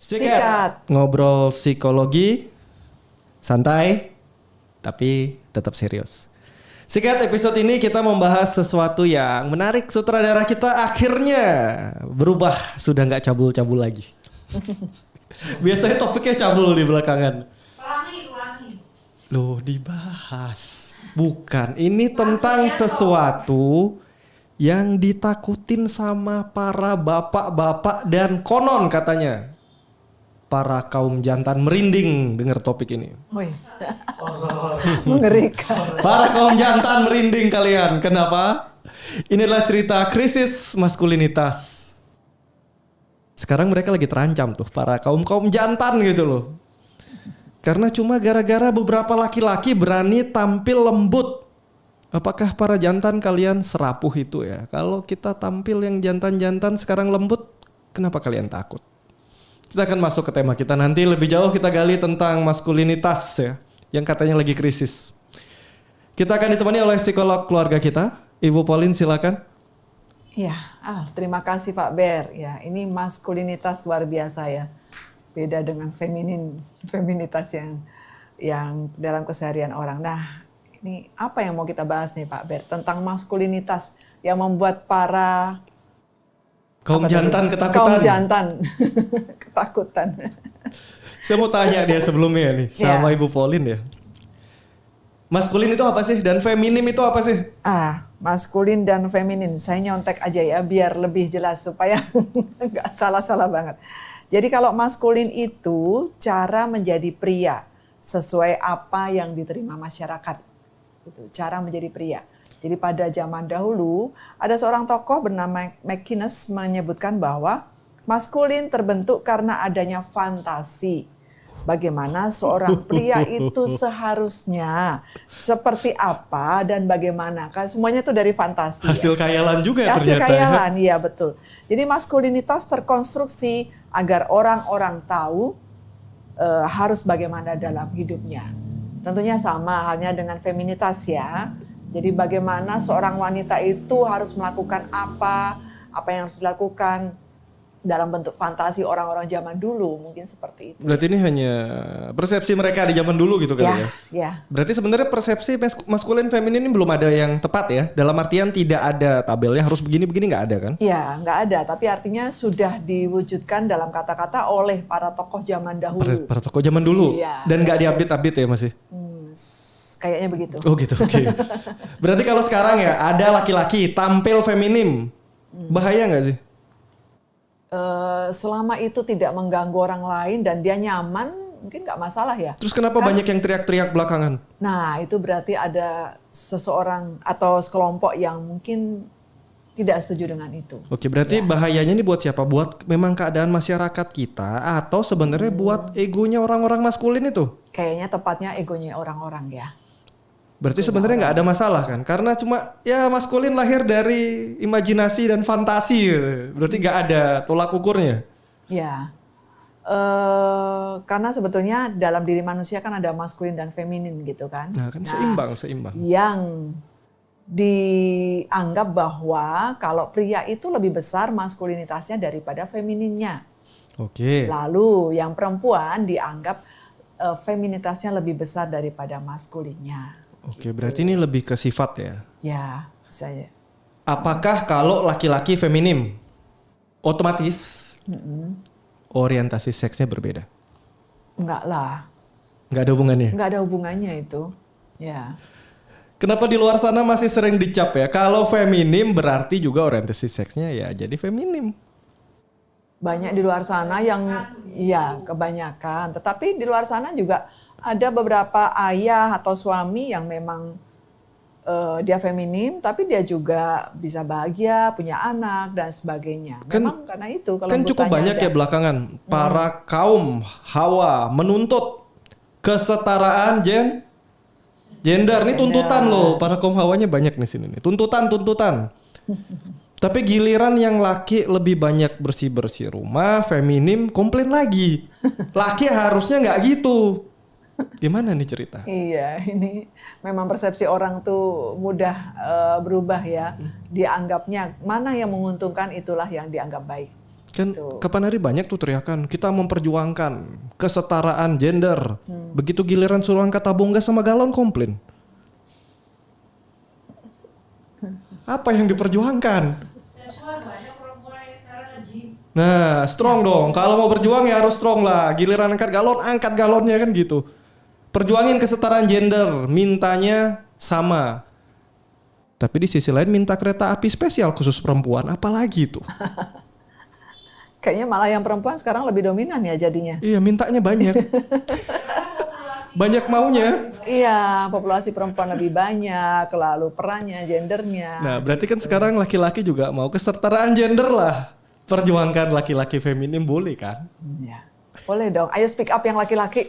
Sikat. Ngobrol psikologi, santai, tapi tetap serius. Sikat, episode ini kita membahas sesuatu yang menarik. Sutradara kita akhirnya berubah, sudah nggak cabul-cabul lagi. Biasanya topiknya cabul di belakangan. Pelangi. Loh, dibahas. Bukan, ini tentang sesuatu yang ditakutin sama para bapak-bapak dan konon katanya para kaum jantan merinding dengar topik ini. Wih, mengerikan. Para kaum jantan merinding kalian. Kenapa? Inilah cerita krisis maskulinitas. Sekarang mereka lagi terancam tuh, para kaum jantan gitu loh. Karena cuma gara-gara beberapa laki-laki berani tampil lembut. Apakah para jantan kalian serapuh itu ya? Kalau kita tampil yang jantan-jantan sekarang lembut, kenapa kalian takut? Kita akan masuk ke tema kita nanti. Lebih jauh kita gali tentang maskulinitas ya, yang katanya lagi krisis. Kita akan ditemani oleh psikolog keluarga kita, Ibu Pauline, silakan. Ya, terima kasih Pak Ber. Ya, ini maskulinitas luar biasa ya. Beda dengan feminitas yang dalam keseharian orang. Nah, ini apa yang mau kita bahas nih Pak Ber? Tentang maskulinitas yang membuat para kaum jantan ketakutan. Kaum jantan ketakutan. Saya mau tanya dia sebelumnya nih sama Ibu Pauline ya. Maskulin itu apa sih dan feminim itu apa sih? Maskulin dan feminin. Saya nyontek aja ya biar lebih jelas supaya nggak salah-salah banget. Jadi kalau maskulin itu cara menjadi pria sesuai apa yang diterima masyarakat. Itu cara menjadi pria. Jadi pada zaman dahulu ada seorang tokoh bernama McInnes menyebutkan bahwa maskulin terbentuk karena adanya fantasi. Bagaimana seorang pria itu seharusnya seperti apa dan bagaimana. Kan semuanya itu dari fantasi. Hasil khayalan juga ternyata. Hasil khayalan, iya betul. Jadi maskulinitas terkonstruksi agar orang-orang tahu harus bagaimana dalam hidupnya. Tentunya sama halnya dengan feminitas ya. Jadi bagaimana seorang wanita itu harus melakukan apa yang harus dilakukan dalam bentuk fantasi orang-orang zaman dulu, mungkin seperti itu. Berarti ini hanya persepsi mereka di zaman dulu gitu kan ya? Ya. Berarti sebenarnya persepsi maskulin feminin ini belum ada yang tepat ya? Dalam artian tidak ada tabelnya harus begini-begini, nggak ada kan? Ya, nggak ada. Tapi artinya sudah diwujudkan dalam kata-kata oleh para tokoh zaman dahulu. Para tokoh zaman dulu? Iya. Dan nggak diupdate-update ya masih? Kayaknya begitu. Oh gitu, oke. Berarti kalau sekarang ya ada laki-laki tampil feminim, bahaya nggak sih? Selama itu tidak mengganggu orang lain dan dia nyaman, mungkin nggak masalah ya. Terus kenapa banyak yang teriak-teriak belakangan? Nah, itu berarti ada seseorang atau sekelompok yang mungkin tidak setuju dengan itu. Oke, berarti bahayanya ini buat siapa? Buat memang keadaan masyarakat kita atau sebenarnya buat egonya orang-orang maskulin itu? Kayaknya tepatnya egonya orang-orang ya. Berarti sebenarnya nggak ada masalah kan? Karena cuma ya maskulin lahir dari imajinasi dan fantasi gitu. Berarti nggak ada tolak ukurnya. Ya, karena sebetulnya dalam diri manusia kan ada maskulin dan feminin gitu kan. Nah kan seimbang. Yang dianggap bahwa kalau pria itu lebih besar maskulinitasnya daripada femininnya. Oke. Lalu yang perempuan dianggap feminitasnya lebih besar daripada maskulinnya. Oke, berarti ini lebih ke sifat ya? Ya, saya. Apakah kalau laki-laki feminim otomatis orientasi seksnya berbeda? Enggak lah. Nggak ada hubungannya? Enggak ada hubungannya itu. Ya. Kenapa di luar sana masih sering dicap ya? Kalau feminim berarti juga orientasi seksnya ya jadi feminim. Banyak di luar sana yang ya kebanyakan. Tetapi di luar sana juga ada beberapa ayah atau suami yang memang dia feminim, tapi dia juga bisa bahagia, punya anak dan sebagainya. Memang karena itu kalau kan cukup banyak ya belakangan para kaum Hawa menuntut kesetaraan gender. Ini tuntutan loh, para kaum Hawanya banyak nih sini nih. Tuntutan. Tapi giliran yang laki lebih banyak bersih-bersih rumah, feminim komplain lagi. Laki harusnya nggak gitu. Gimana nih cerita? Iya, ini memang persepsi orang tuh mudah berubah ya. Dianggapnya mana yang menguntungkan itulah yang dianggap baik. Kan kapan hari banyak tuh teriakan kita memperjuangkan kesetaraan gender. Begitu giliran suruh angkat tabung gas sama galon komplain. Apa yang diperjuangkan? Nah, strong dong. Kalau mau berjuang ya harus strong lah. Giliran angkat galonnya kan gitu. Perjuangin kesetaraan gender, mintanya sama. Tapi di sisi lain minta kereta api spesial khusus perempuan, apalagi tuh? Kayaknya malah yang perempuan sekarang lebih dominan ya jadinya. Iya, mintanya banyak. Banyak maunya. Iya, populasi perempuan lebih banyak, lalu perannya, gendernya. Nah, berarti kan sekarang laki-laki juga mau kesetaraan gender lah. Perjuangkan laki-laki feminim boleh kan? Ya, boleh dong. Ayo speak up yang laki-laki.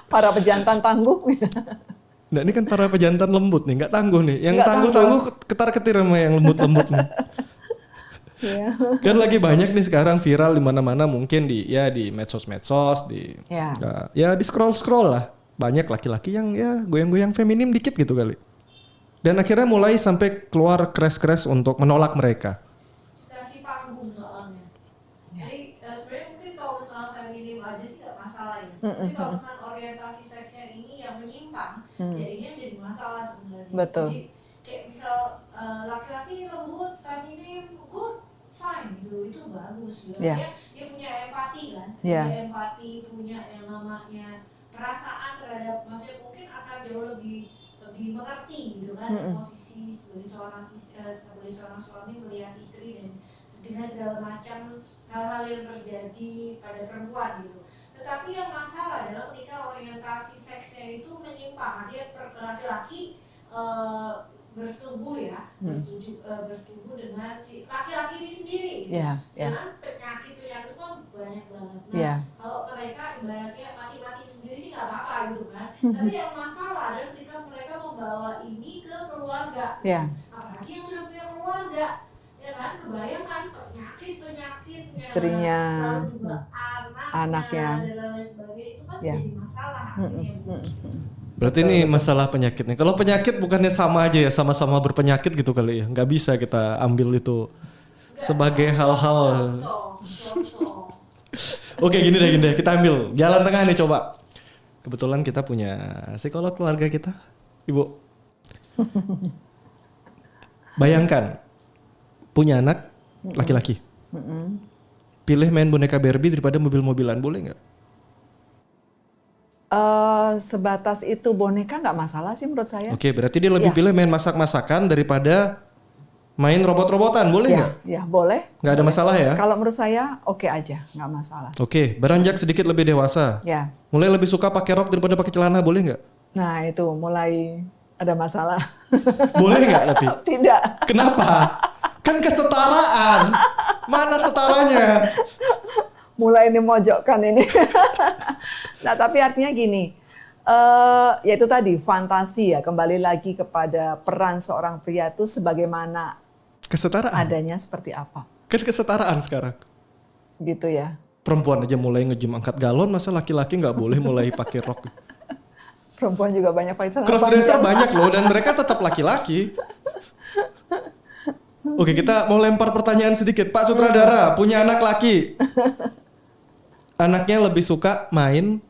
Para pejantan tangguh. Nah, ini kan para pejantan lembut nih, nggak tangguh nih. Yang Nggak tangguh-tangguh ketar-ketir sama yang lembut-lembut nih. Iya. Kan lagi banyak nih sekarang viral di mana-mana, mungkin di medsos-medsos, ya di scroll lah. Banyak laki-laki yang ya goyang-goyang feminim dikit gitu kali. Dan akhirnya mulai sampai keluar crash-crash untuk menolak mereka. Kasih panggung soalnya. Jadi sebenarnya mungkin kalau misalnya feminim aja sih nggak masalah ya. Tapi kalau misalnya orientasi seksnya ini yang menyimpang, jadinya jadi masalah sebenarnya. Betul. Jadi kayak misal laki-laki lembut, feminim, good, fine gitu, itu bagus gitu. Dia punya empati kan, punya empati, punya yang namanya perasaan terhadap, maksudnya mungkin akan jauh lebih mengerti gitu kan, posisi sebagai seorang suami melihat istri dan dengan segala macam hal-hal yang terjadi pada perempuan gitu. Tetapi yang masalah adalah ketika orientasi seksnya itu menyimpang, artinya laki-laki bersetubuh dengan si laki-laki ini sendiri. Sedangkan penyakit kan banyak banget. Nah, kalau mereka ibaratnya mati-mati sendiri sih nggak apa-apa gitu kan. Tapi yang masalah adalah ketika mereka membawa ini ke keluarga. Apalagi yang sudah punya keluarga, ya kan, kebayang kan penyakitnya, istrinya, lalu juga anaknya dan lain sebagainya, itu kan jadi masalah. Berarti ini masalah penyakit nih. Kalau penyakit bukannya sama aja ya, sama-sama berpenyakit gitu kali ya. Nggak bisa kita ambil itu sebagai hal-hal. Oke, gini deh, kita ambil jalan tengah nih coba. Kebetulan kita punya psikolog keluarga kita, Ibu. Bayangkan punya anak laki-laki. Pilih main boneka Barbie daripada mobil-mobilan, boleh nggak? Sebatas itu boneka nggak masalah sih menurut saya. Oke, berarti dia lebih pilih main masak-masakan daripada main robot-robotan, boleh nggak? Ya, boleh. Nggak ada masalah ya? Kalau menurut saya oke aja, nggak masalah. Oke, beranjak sedikit lebih dewasa. Ya. Mulai lebih suka pakai rok daripada pakai celana, boleh nggak? Nah itu mulai ada masalah. Boleh nggak tapi? Tidak. Kenapa? Kan kesetaraan. Mana setaranya? Mulai dimojokkan ini. Nah tapi artinya gini, yaitu tadi fantasi ya, kembali lagi kepada peran seorang pria itu sebagaimana Kesetaraan. adanya seperti apa. Kan kesetaraan sekarang. Gitu ya. Perempuan aja mulai nge-gym angkat galon, masa laki-laki nggak boleh mulai pakai rok? Perempuan juga banyak pakai celana Crossdresser banyak loh, dan mereka tetap laki-laki. Oke, kita mau lempar pertanyaan sedikit. Pak Sutradara, punya anak laki. Anaknya lebih suka main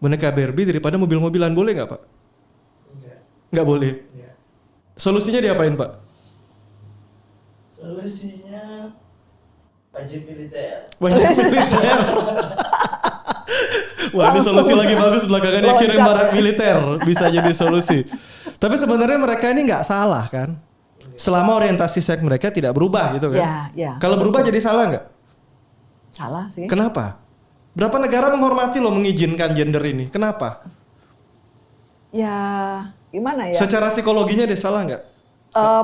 boneka Barbie daripada mobil-mobilan, boleh nggak Pak? Nggak boleh. Solusinya diapain Pak? Solusinya wajib militer. Wajib militer. Wah, ini solusi lagi bagus, belakangannya kirim barak militer, bisa jadi solusi. Tapi sebenarnya mereka ini nggak salah kan? Selama orientasi seks mereka tidak berubah gitu kan? Kalau berubah jadi salah nggak? Salah sih. Kenapa? Berapa negara menghormati loh, mengizinkan gender ini? Kenapa? Ya gimana ya? Secara psikologinya deh salah nggak?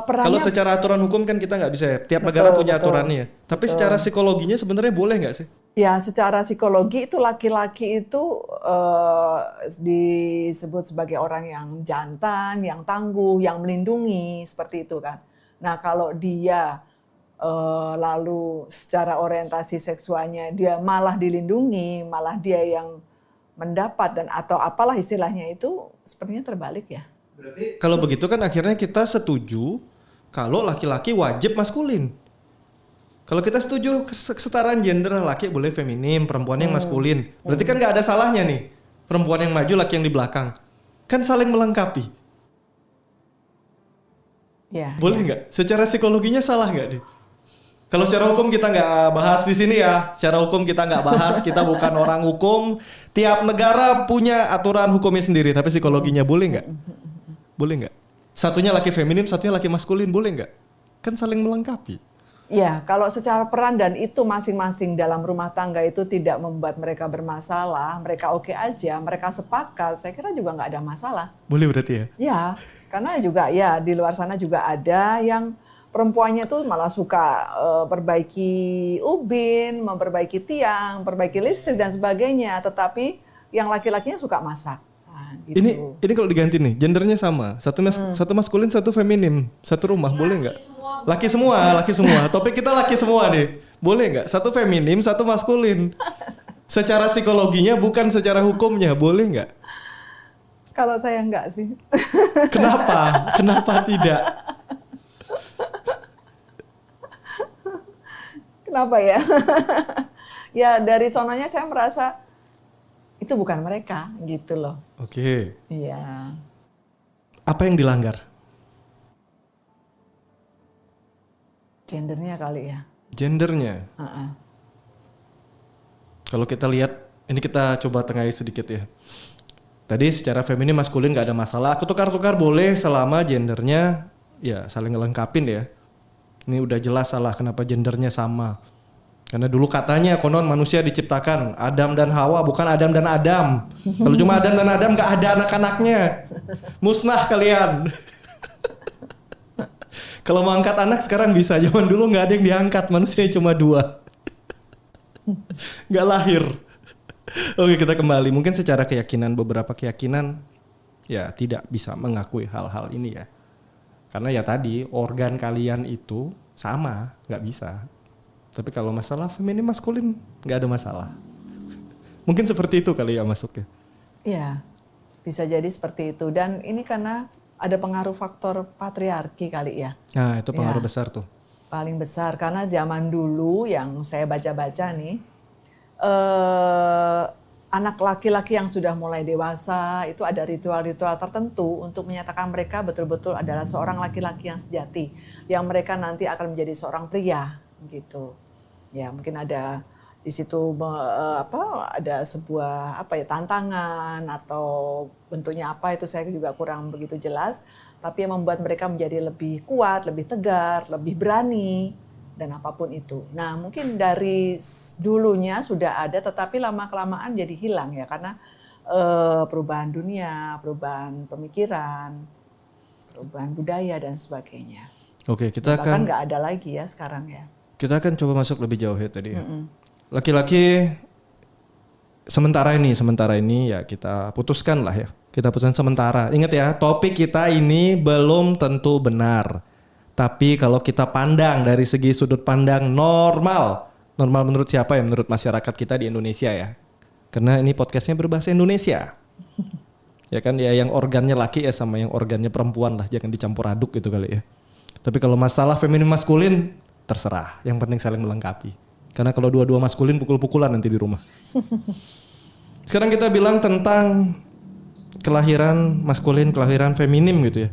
Kalau secara aturan hukum kan kita nggak bisa ya. Tiap negara punya aturannya. Tapi secara psikologinya sebenarnya boleh nggak sih? Ya secara psikologi itu laki-laki itu disebut sebagai orang yang jantan, yang tangguh, yang melindungi, seperti itu kan. Nah kalau dia lalu secara orientasi seksualnya dia malah dilindungi, malah dia yang mendapat dan atau apalah istilahnya, itu sepertinya terbalik ya. Berarti kalau begitu kan akhirnya kita setuju kalau laki-laki wajib maskulin. Kalau kita setuju kesetaraan gender, laki boleh feminim, perempuan yang maskulin. Berarti kan nggak ada salahnya nih. Perempuan yang maju, laki yang di belakang. Kan saling melengkapi. Ya, Boleh nggak? Secara psikologinya salah nggak deh? Kalau secara hukum kita nggak bahas di sini ya. Secara hukum kita nggak bahas. Kita bukan orang hukum. Tiap negara punya aturan hukumnya sendiri. Tapi psikologinya boleh nggak? Boleh nggak? Satunya laki feminim, satunya laki maskulin. Boleh nggak? Kan saling melengkapi. Ya, kalau secara peran dan itu masing-masing dalam rumah tangga itu tidak membuat mereka bermasalah, mereka oke aja, mereka sepakat, saya kira juga nggak ada masalah. Boleh berarti ya? Ya, karena juga ya di luar sana juga ada yang perempuannya tuh malah suka perbaiki ubin, memperbaiki tiang, perbaiki listrik dan sebagainya, tetapi yang laki-lakinya suka masak. Nah, gitu. Ini kalau diganti nih, gendernya sama, satu maskulin, satu feminim, satu rumah, boleh nggak? Laki semua. Topik kita laki semua nih, boleh nggak? Satu feminim, satu maskulin. Secara psikologinya bukan secara hukumnya, boleh nggak? Kalau saya enggak sih. Kenapa? Kenapa tidak? Kenapa ya? Ya dari sononya saya merasa itu bukan mereka gitu loh. Oke. Iya. Apa yang dilanggar? Gendernya kali ya. Gendernya. Uh-uh. Kalau kita lihat, ini kita coba tengahi sedikit ya. Tadi secara feminin maskulin nggak ada masalah. Aku tukar-tukar boleh selama gendernya ya saling ngelengkapin ya. Ini udah jelas salah kenapa gendernya sama. Karena dulu katanya konon manusia diciptakan Adam dan Hawa, bukan Adam dan Adam. Kalau cuma Adam dan Adam nggak ada anak-anaknya. Musnah kalian. Kalau mau angkat anak sekarang bisa. Zaman dulu nggak ada yang diangkat, manusia cuma 2. Nggak lahir. Oke, kita kembali. Mungkin secara keyakinan, beberapa keyakinan ya tidak bisa mengakui hal-hal ini ya. Karena ya tadi organ kalian itu sama, nggak bisa. Tapi kalau masalah feminim maskulin nggak ada masalah. Mungkin seperti itu kali ya masuknya. Iya, bisa jadi seperti itu. Dan ini karena ada pengaruh faktor patriarki kali ya. Nah itu pengaruh Ya, besar tuh. paling besar karena zaman dulu yang saya baca-baca nih, anak laki-laki yang sudah mulai dewasa itu ada ritual-ritual tertentu untuk menyatakan mereka betul-betul adalah seorang laki-laki yang sejati, yang mereka nanti akan menjadi seorang pria gitu. Ya mungkin ada di situ ada sebuah tantangan atau bentuknya apa itu saya juga kurang begitu jelas, tapi yang membuat mereka menjadi lebih kuat, lebih tegar, lebih berani dan apapun itu. Nah mungkin dari dulunya sudah ada tetapi lama-kelamaan jadi hilang ya karena perubahan dunia, perubahan pemikiran, perubahan budaya dan sebagainya. Oke, kita Bahkan akan nggak ada lagi ya sekarang ya. kita akan coba masuk lebih jauh ya tadi ya. Laki-laki sementara ini ya kita putuskan lah ya. Kita putuskan sementara. Ingat ya, topik kita ini belum tentu benar. Tapi kalau kita pandang dari segi sudut pandang normal menurut siapa ya? Menurut masyarakat kita di Indonesia ya. Karena ini podcastnya berbahasa Indonesia. Ya kan ya, yang organnya laki ya sama yang organnya perempuan lah. Jangan dicampur aduk gitu kali ya. Tapi kalau masalah feminin maskulin terserah. Yang penting saling melengkapi. Karena kalau dua-dua maskulin pukul-pukulan nanti di rumah. Sekarang kita bilang tentang kelahiran maskulin, kelahiran feminim gitu ya.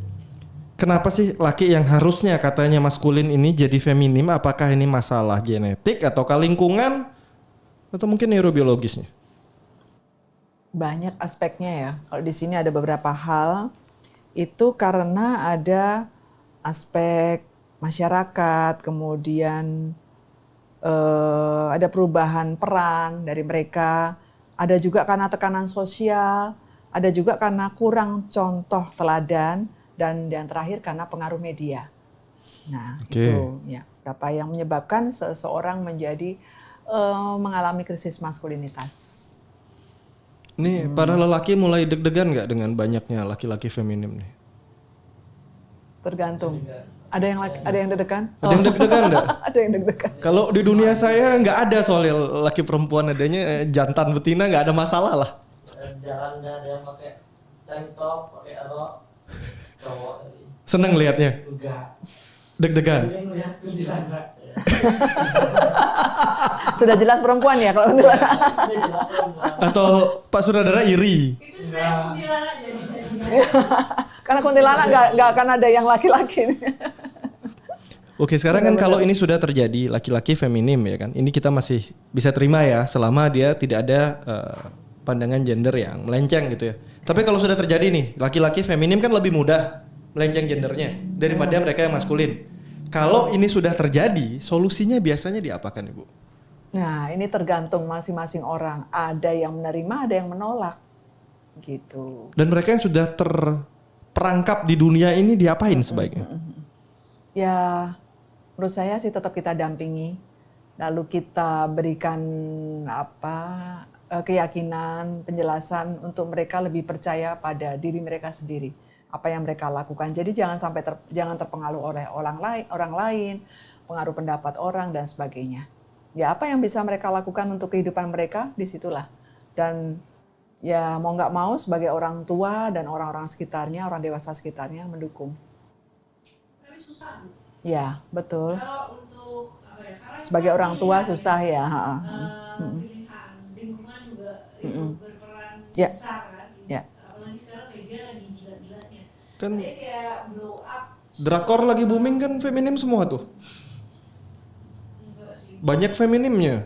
Kenapa sih laki yang harusnya katanya maskulin ini jadi feminim? Apakah ini masalah genetik atau lingkungan atau mungkin neurobiologisnya? Banyak aspeknya ya. Kalau di sini ada beberapa hal itu karena ada aspek masyarakat, kemudian ada perubahan peran dari mereka, ada juga karena tekanan sosial, ada juga karena kurang contoh teladan, dan yang terakhir karena pengaruh media. Nah itu ya berapa yang menyebabkan seseorang menjadi mengalami krisis maskulinitas. Nih para lelaki mulai deg-degan nggak dengan banyaknya laki-laki feminim nih? Tergantung. Ada yang deg-degan? Ada yang deg-degan nggak? Ada yang deg-degan. Kalau di dunia saya nggak ada soalnya laki perempuan, adanya jantan betina, nggak ada masalah lah. Jalan nggak ada yang pakai tank top, pakai cowok. Seneng liatnya. Enggak. Deg-degan. Dia ngeliat kuntilanak. Ya. Sudah jelas perempuan ya kalau kuntilanak. Dia jelas perempuan. Atau Pak Sutradara iri. Itu sebenarnya kuntilanak jadi. Karena kuntilanak nggak akan ada yang laki-laki. Oke, sekarang kan kalau ini sudah terjadi laki-laki feminim ya kan. Ini kita masih bisa terima ya selama dia tidak ada pandangan gender yang melenceng gitu ya. Tapi kalau sudah terjadi nih, laki-laki feminim kan lebih mudah melenceng gendernya daripada mereka yang maskulin. Kalau ini sudah terjadi, solusinya biasanya diapakan, Ibu? Nah, ini tergantung masing-masing orang. Ada yang menerima, ada yang menolak. Gitu. Dan mereka yang sudah terperangkap di dunia ini diapain sebaiknya? Ya, menurut saya sih tetap kita dampingi. Lalu kita berikan keyakinan, penjelasan untuk mereka lebih percaya pada diri mereka sendiri. Apa yang mereka lakukan. Jadi jangan sampai jangan terpengaruh oleh orang lain, pengaruh pendapat orang dan sebagainya. Ya apa yang bisa mereka lakukan untuk kehidupan mereka, disitulah. Dan ya mau nggak mau sebagai orang tua dan orang-orang sekitarnya, orang dewasa sekitarnya mendukung. Tapi susah, Bu. Ya, betul. Kalau untuk karena Sebagai orang tua susah ya. pilihan lingkungan juga itu berperan Ya. besar kan. Ya. Apalagi sekarang media lagi gila-gilanya. Kan Jadi kayak blow up. drakor lagi booming kan feminim semua tuh. Enggak sih. Banyak feminimnya.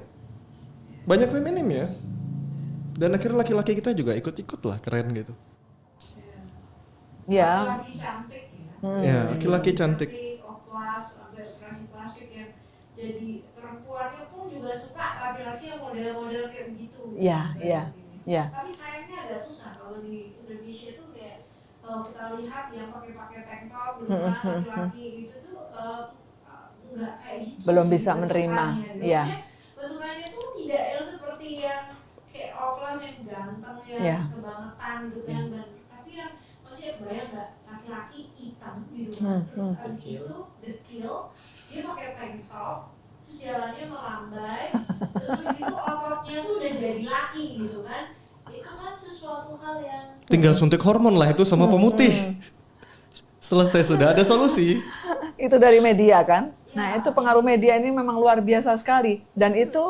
Dan akhirnya laki-laki kita juga ikut-ikut lah, keren gitu. Ya. Laki cantik ya. Ya, laki-laki cantik. Oplas sampai operasi plastik yang jadi perempuannya pun juga suka laki-laki yang model-model kayak begitu. Ya, ya, ya. Tapi sayangnya agak susah kalau di Indonesia tuh kayak kalau kita lihat yang pakai tank top gitu kan laki-laki itu tuh nggak kayak gitu. Belum sih bisa menerima, bentukannya, gitu. iya. Maksudnya bentukannya tuh tidak yang seperti yang kayak oplas yang ganteng yang Iya. kebangetan gitu kan. Tapi yang maksudnya bayang nggak laki-laki hitam gitu kan. Terus abis itu dekil dia pakai tank top terus jalannya melambai terus begitu ototnya tuh udah jadi laki gitu kan. Itu kan sesuatu hal yang Tinggal suntik hormon lah itu sama pemutih. Selesai sudah ada solusi. Itu dari media kan. Nah itu pengaruh media ini memang luar biasa sekali. Dan itu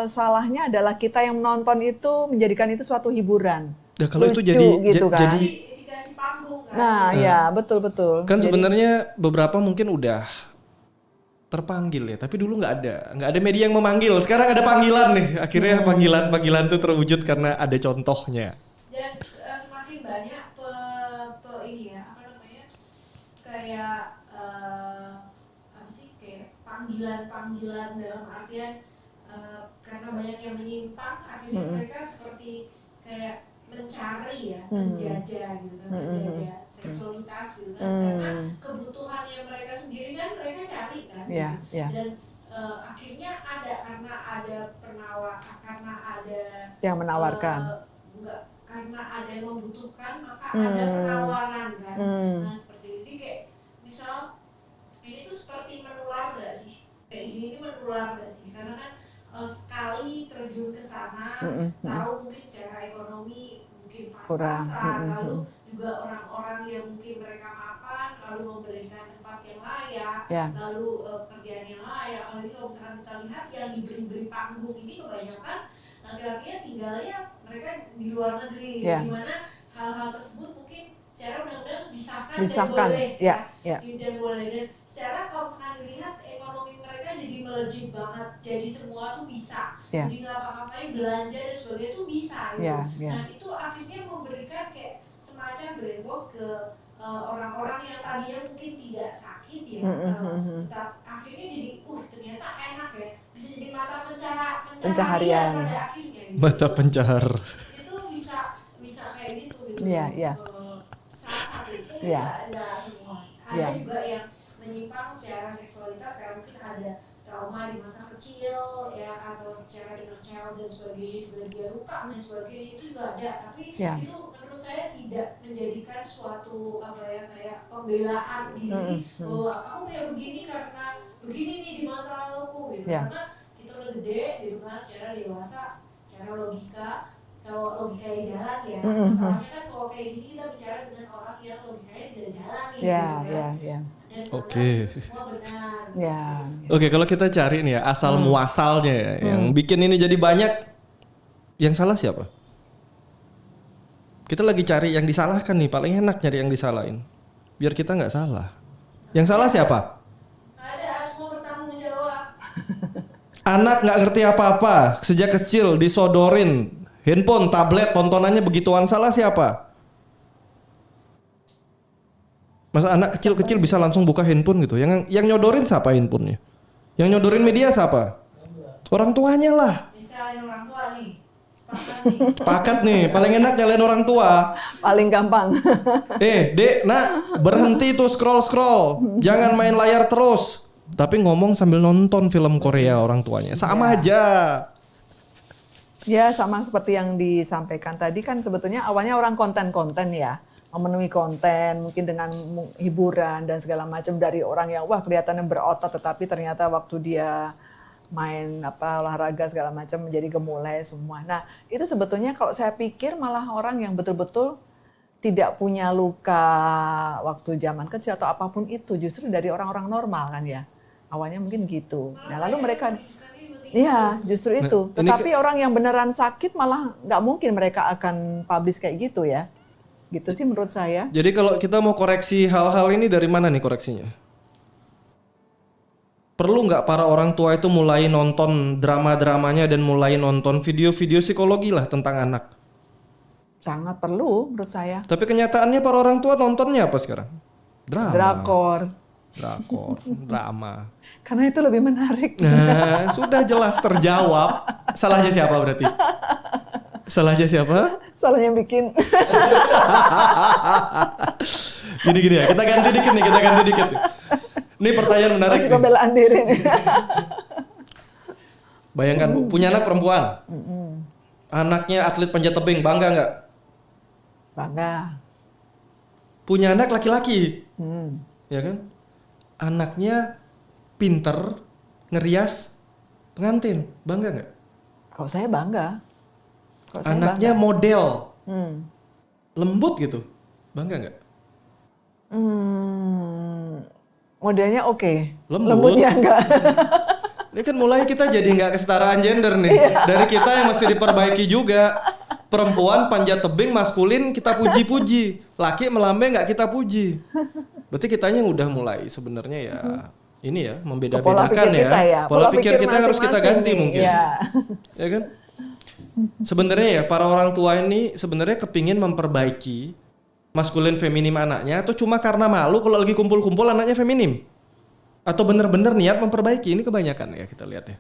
salahnya adalah kita yang menonton itu menjadikan itu suatu hiburan. Ya kalau itu Lucu jadi gitu kan. jadi dikasih panggung kan. Nah ya betul-betul. kan Jadi, sebenarnya beberapa mungkin udah terpanggil ya, tapi dulu nggak ada media yang memanggil. Sekarang ada panggilan nih. Akhirnya panggilan tuh terwujud karena ada contohnya. Dan semakin banyak ini ya apa namanya kayak apa sih kayak panggilan dalam artian karena banyak yang menyimpang akhirnya mereka seperti kayak mencari ya menjajah gitu kan menjajah seksualitas gitu kan karena kebutuhan yang mereka sendiri kan mereka cari kan Ya, gitu. ya. Dan akhirnya karena ada karena ada yang menawarkan. enggak karena ada yang membutuhkan maka ada penawaran kan. Nah seperti ini kayak misal ini tuh seperti menular nggak sih kayak gini ini menular nggak sih karena kan sekali terjun ke sana tahu mungkin secara ekonomi mungkin pas-pasan lalu juga orang-orang yang mungkin mereka mapan lalu memberikan tempat yang layak lalu pekerjaan yang layak apalagi kalau misalkan kita lihat yang diberi panggung ini kebanyakan laki-lakinya tinggalnya mereka di luar negeri di mana hal-hal tersebut mungkin secara undang-undang disahkan dan boleh dan boleh dan secara kalau misalkan dilihat ekonomi mereka jadi melejit banget jadi semua tuh bisa jadi nggak apa-apain belanja dan sebagainya tuh bisa gitu. Nah itu akhirnya memberikan kayak semacam brainwash ke orang-orang yang tadinya mungkin tidak sakit ya akhirnya jadi ternyata enak ya bisa jadi mata pencaharian pada akhirnya gitu. Mata pencahar. Itu bisa kayak gitu salah satu itu nggak semua ada juga yang menyimpang secara seksualitas karena mungkin ada trauma di masa kecil ya atau secara inner child dan sebagainya juga dia luka dan sebagainya itu juga ada tapi itu menurut saya tidak menjadikan suatu kayak pembelaan diri bahwa aku kayak begini karena begini nih di masa laluku gitu karena kita udah gede gitu kan secara dewasa secara logika kalau logikanya jalan ya masalahnya kan kalau kayak gini kita bicara dengan orang yang logikanya tidak jalan nih gitu kan dan Oke. semua benar. Ya. Oke, kalau kita cari nih ya asal muasalnya ya, yang bikin ini jadi banyak, yang salah siapa? Kita lagi cari yang disalahkan nih, paling enak nyari yang disalahin. Biar kita nggak salah. Yang salah siapa? Ada semua bertanggung jawab. Anak nggak ngerti apa-apa, sejak kecil disodorin handphone, tablet, tontonannya begituan, salah siapa? Masa anak kecil-kecil bisa langsung buka handphone gitu? Yang nyodorin siapa handphonenya? Yang nyodorin media siapa? Orang tuanya lah. Misalnya orang tua nih, Sepakat nih, paling enak nyalain orang tua. Paling gampang. Dek, nak, berhenti tuh scroll. Jangan main layar terus. Tapi ngomong sambil nonton film Korea orang tuanya. Sama aja. Ya sama seperti yang disampaikan tadi kan sebetulnya awalnya orang konten-konten ya. Memenuhi konten mungkin dengan hiburan dan segala macam dari orang yang wah kelihatannya berotot tetapi ternyata waktu dia main olahraga segala macam menjadi gemulai semua. Nah, itu sebetulnya kalau saya pikir malah orang yang betul-betul tidak punya luka waktu zaman kecil atau apapun itu justru dari orang-orang normal kan ya. Awalnya mungkin gitu. Nah, lalu mereka iya, justru itu. Nah, tetapi orang yang beneran sakit malah nggak mungkin mereka akan publish kayak gitu ya. Gitu sih menurut saya. Jadi kalau kita mau koreksi hal-hal ini dari mana nih koreksinya? Perlu nggak para orang tua itu mulai nonton drama-dramanya dan mulai nonton video-video psikologi lah tentang anak? Sangat perlu menurut saya. Tapi kenyataannya para orang tua nontonnya apa sekarang? Drama. Drakor. Drama. Karena itu lebih menarik. Nah, sudah jelas terjawab. Salahnya siapa berarti? Salahnya siapa? Salah yang bikin. Gini ya, kita ganti dikit nih. Ini pertanyaan menarik. Masih pembelaan diri nih. Bayangkan Bu, punya anak perempuan. Anaknya atlet panjat tebing, bangga nggak? Bangga. Punya anak laki-laki, Hmm. ya kan? Anaknya pinter, ngerias pengantin, bangga nggak? Kalau saya bangga. Kalau saya Anaknya bangga. model, Hmm. lembut gitu, bangga nggak? Modelnya oke. Lembut. Lembutnya enggak. Ini kan mulai kita jadi nggak kesetaraan gender nih. Dari kita yang mesti diperbaiki juga. Perempuan panjat tebing maskulin kita puji-puji, laki melambai nggak kita puji. Berarti kitanya udah mulai sebenarnya ya ini ya Pola membeda-bedakan pikir kita ya. Pola pikir kita harus kita masing-masing ganti nih. mungkin. Ya. Ya kan? Sebenarnya ya para orang tua ini sebenarnya kepingin memperbaiki maskulin feminim anaknya atau cuma karena malu kalau lagi kumpul-kumpul anaknya feminim? Atau benar-benar niat memperbaiki? Ini kebanyakan ya kita lihat ya.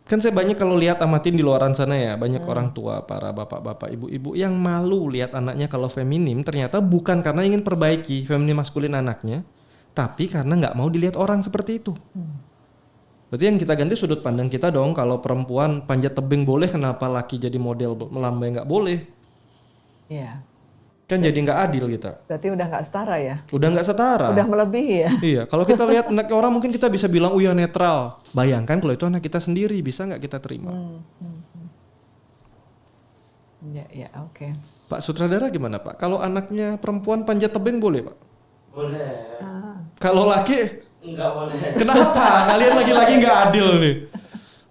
Kan saya banyak kalau lihat amatin di luaran sana ya, banyak orang tua, para bapak-bapak, ibu-ibu yang malu lihat anaknya kalau feminim, ternyata bukan karena ingin perbaiki feminim maskulin anaknya, tapi karena nggak mau dilihat orang seperti itu. Berarti yang kita ganti sudut pandang kita dong, kalau perempuan panjat tebing boleh, kenapa laki jadi model melambai nggak boleh? Iya. Kan jadi nggak adil kita. Berarti udah nggak setara ya? Udah nggak setara. Udah melebihi ya? Iya, kalau kita lihat anak orang mungkin kita bisa bilang, ya netral. Bayangkan kalau itu anak kita sendiri, bisa nggak kita terima? Ya, oke. Pak Sutradara gimana Pak? Kalau anaknya perempuan panjat tebing boleh Pak? Boleh. Kalau laki, Enggak boleh. kenapa? Kalian lagi-lagi nggak adil nih.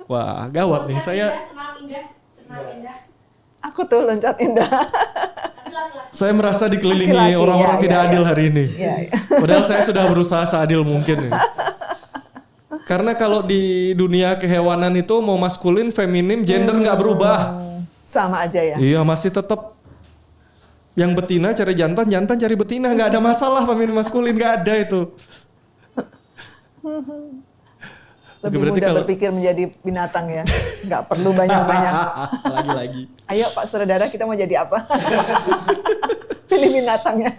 Wah, gawat nih. Saya Senang indah. Aku tuh loncat indah. Tapi laki-laki. saya merasa dikelilingi Laki-laki, orang-orang ya, tidak ya, adil ya. hari ini. Ya. Padahal saya sudah berusaha seadil mungkin nih. Karena kalau di dunia kehewanan itu mau maskulin, feminim, gender nggak berubah. Sama aja ya? Iya, masih tetap yang betina cari jantan, jantan cari betina, nggak ada masalah feminim maskulin, nggak ada itu. Oke, Lebih berarti mudah kalau- berpikir menjadi binatang ya? Nggak perlu banyak-banyak. Lagi-lagi. Ayo Pak Saudara, kita mau jadi apa? Pilih binatangnya.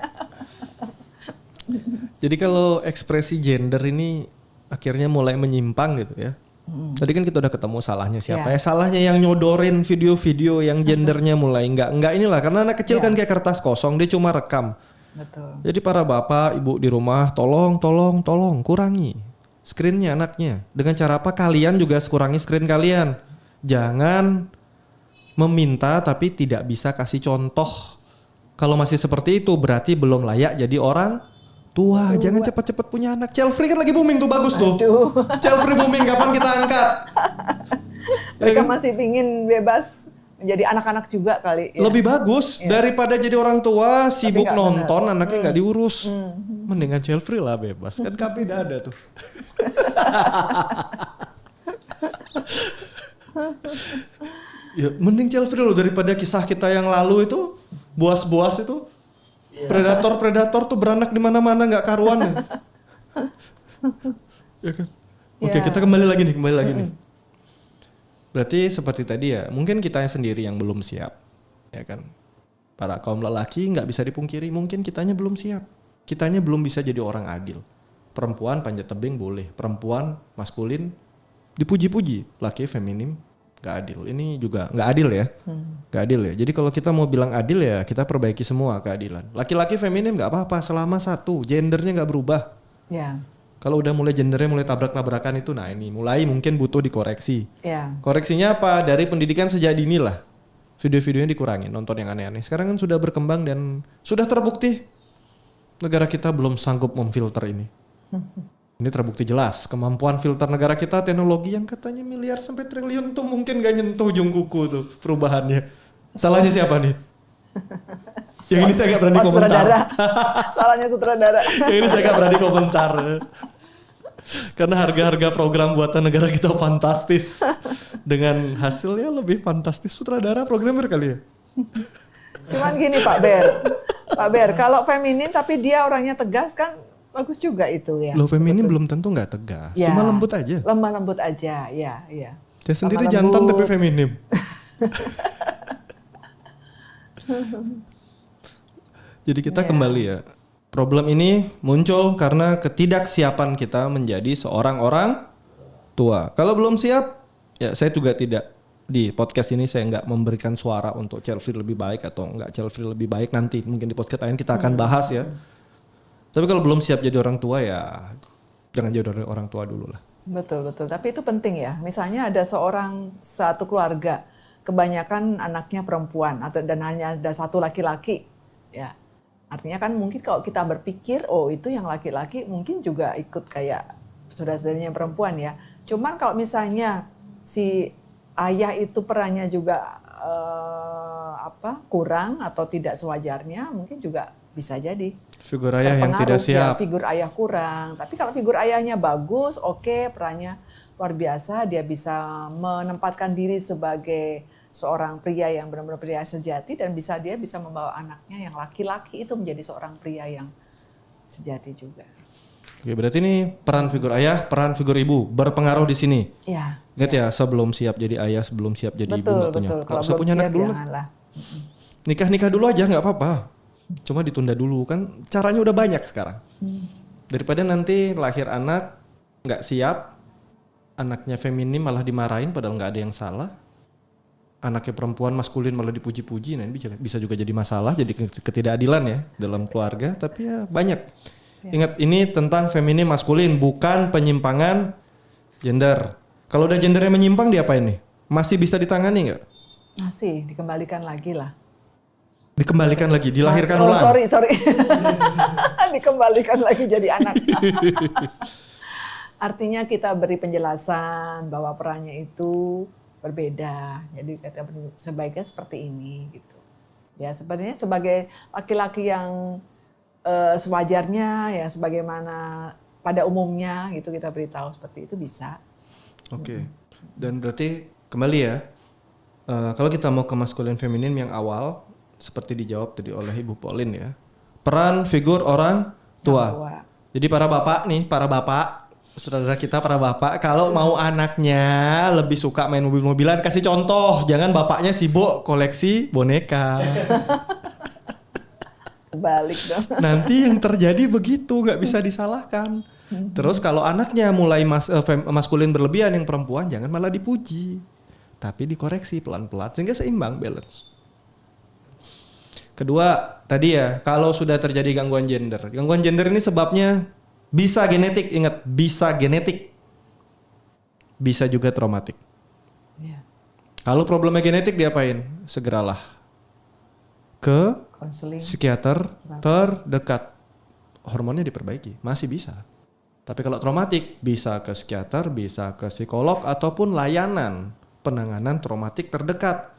Jadi kalau ekspresi gender ini akhirnya mulai menyimpang gitu ya. Tadi kan kita udah ketemu salahnya siapa ya. Salahnya yang nyodorin video-video yang gendernya mulai nggak inilah, karena anak kecil kan kayak kertas kosong, dia cuma rekam. Betul. Jadi para bapak, ibu di rumah tolong kurangi screen-nya anaknya. Dengan cara apa? Kalian juga kurangi screen kalian. Jangan meminta tapi tidak bisa kasih contoh. Kalau masih seperti itu berarti belum layak jadi orang Tua, jangan cepat-cepat punya anak. Child free kan lagi booming tuh, bagus tuh. Aduh. Child free booming, kapan kita angkat? Mereka masih pingin bebas menjadi anak-anak juga kali. Ya. Lebih bagus daripada jadi orang tua sibuk nggak nonton, anaknya nggak diurus. Mendingan child free lah, bebas. Kan KB udah ada tuh. Ya, mending child free loh daripada kisah kita yang lalu itu, buas-buas itu. Predator-predator tuh beranak di mana-mana nggak karuan. Ya kan? Oke, kita kembali lagi nih. Berarti seperti tadi ya, mungkin kita sendiri yang belum siap, ya kan? Para kaum lelaki nggak bisa dipungkiri, mungkin kitanya belum siap. Kitanya belum bisa jadi orang adil. Perempuan panjat tebing boleh, perempuan maskulin dipuji-puji, laki feminim nggak adil. Ini juga nggak adil ya, nggak adil ya. Jadi kalau kita mau bilang adil ya, kita perbaiki semua keadilan. Laki-laki feminim nggak apa-apa, selama satu gendernya nggak berubah. Ya. Kalau udah mulai gendernya mulai tabrak-tabrakan itu, nah ini mulai mungkin butuh dikoreksi. Ya. Koreksinya apa? Dari pendidikan sejak dini lah. Video-videonya dikurangin, nonton yang aneh-aneh. Sekarang kan sudah berkembang dan sudah terbukti negara kita belum sanggup memfilter ini. Ini terbukti jelas. Kemampuan filter negara kita, teknologi yang katanya miliar sampai triliun tuh mungkin gak nyentuh ujung kuku tuh perubahannya. Salahnya siapa nih? Yang ini saya gak berani komentar. Sutradara. Salahnya sutradara. Yang ini saya gak berani komentar. Karena harga-harga program buatan negara kita fantastis. Dengan hasilnya lebih fantastis. Sutradara programmer kali ya? Cuman gini Pak Ber, kalau feminin tapi dia orangnya tegas kan bagus juga itu ya. Loh, feminim belum tentu nggak tegas, Ya. cuma lembut aja. Lemah lembut aja, ya. Saya sendiri Lemah jantan lembut. tapi feminim. Jadi kita kembali ya. Problem ini muncul karena ketidaksiapan kita menjadi seorang orang tua. Kalau belum siap, ya saya juga tidak di podcast ini saya nggak memberikan suara untuk child free lebih baik atau nggak child free lebih baik, nanti mungkin di podcast lain kita akan bahas ya. Tapi kalau belum siap jadi orang tua ya jangan jadi orang tua dulu lah. Betul. Tapi itu penting ya. Misalnya ada satu keluarga, kebanyakan anaknya perempuan dan hanya ada satu laki-laki. Ya, artinya kan mungkin kalau kita berpikir, oh itu yang laki-laki mungkin juga ikut kayak saudara-saudaranya perempuan ya. Cuman kalau misalnya si ayah itu perannya juga kurang atau tidak sewajarnya, mungkin juga bisa jadi Figur ayah yang tidak siap. Ya, figur ayah kurang. Tapi kalau figur ayahnya bagus, oke, perannya luar biasa, dia bisa menempatkan diri sebagai seorang pria yang benar-benar pria sejati dan dia bisa membawa anaknya yang laki-laki itu menjadi seorang pria yang sejati juga. Oke, berarti ini peran figur ayah, peran figur ibu berpengaruh di sini. Iya. Ingat ya, sebelum siap jadi ayah, sebelum siap jadi ibu nggak punya. Betul. Kalau usah belum punya siap anak dulu. janganlah. Nikah dulu aja nggak apa-apa. Cuma ditunda dulu kan caranya udah banyak sekarang. Daripada nanti lahir anak nggak siap, anaknya feminim malah dimarahin padahal nggak ada yang salah. Anaknya perempuan maskulin malah dipuji-puji, nah ini bisa juga jadi masalah, jadi ketidakadilan ya dalam keluarga. Tapi ya banyak. Ingat ini tentang feminim maskulin, bukan penyimpangan gender. Kalau udah gendernya menyimpang diapain nih? Masih bisa ditangani nggak? Masih dikembalikan lagi lah. Dikembalikan lagi, dilahirkan Oh, ulang. sorry. Dikembalikan lagi jadi anak. Artinya kita beri penjelasan bahwa perannya itu berbeda. Jadi kata sebaiknya seperti ini gitu. Ya sebenarnya sebagai laki-laki yang sewajarnya ya sebagaimana pada umumnya gitu kita beritahu seperti itu bisa. Oke. Dan berarti kembali ya. Kalau kita mau ke maskulin feminin yang awal seperti dijawab tadi oleh Ibu Pauline ya. Peran figur orang tua. Jadi para bapak, saudara kita para bapak, kalau mau anaknya lebih suka main mobil-mobilan, kasih contoh. Jangan bapaknya sibuk koleksi boneka. Balik dong. Nanti yang terjadi begitu, nggak bisa disalahkan. Terus kalau anaknya mulai maskulin berlebihan yang perempuan, jangan malah dipuji. Tapi dikoreksi pelan-pelan, sehingga seimbang, balance. Kedua, tadi ya, kalau sudah terjadi gangguan gender. Gangguan gender ini sebabnya bisa genetik, ingat, bisa genetik. Bisa juga traumatik. Ya. Kalau problemnya genetik diapain? Segeralah ke Konseling. psikiater terdekat. hormonnya diperbaiki, masih bisa. Tapi kalau traumatik bisa ke psikiater, bisa ke psikolog ataupun layanan penanganan traumatik terdekat.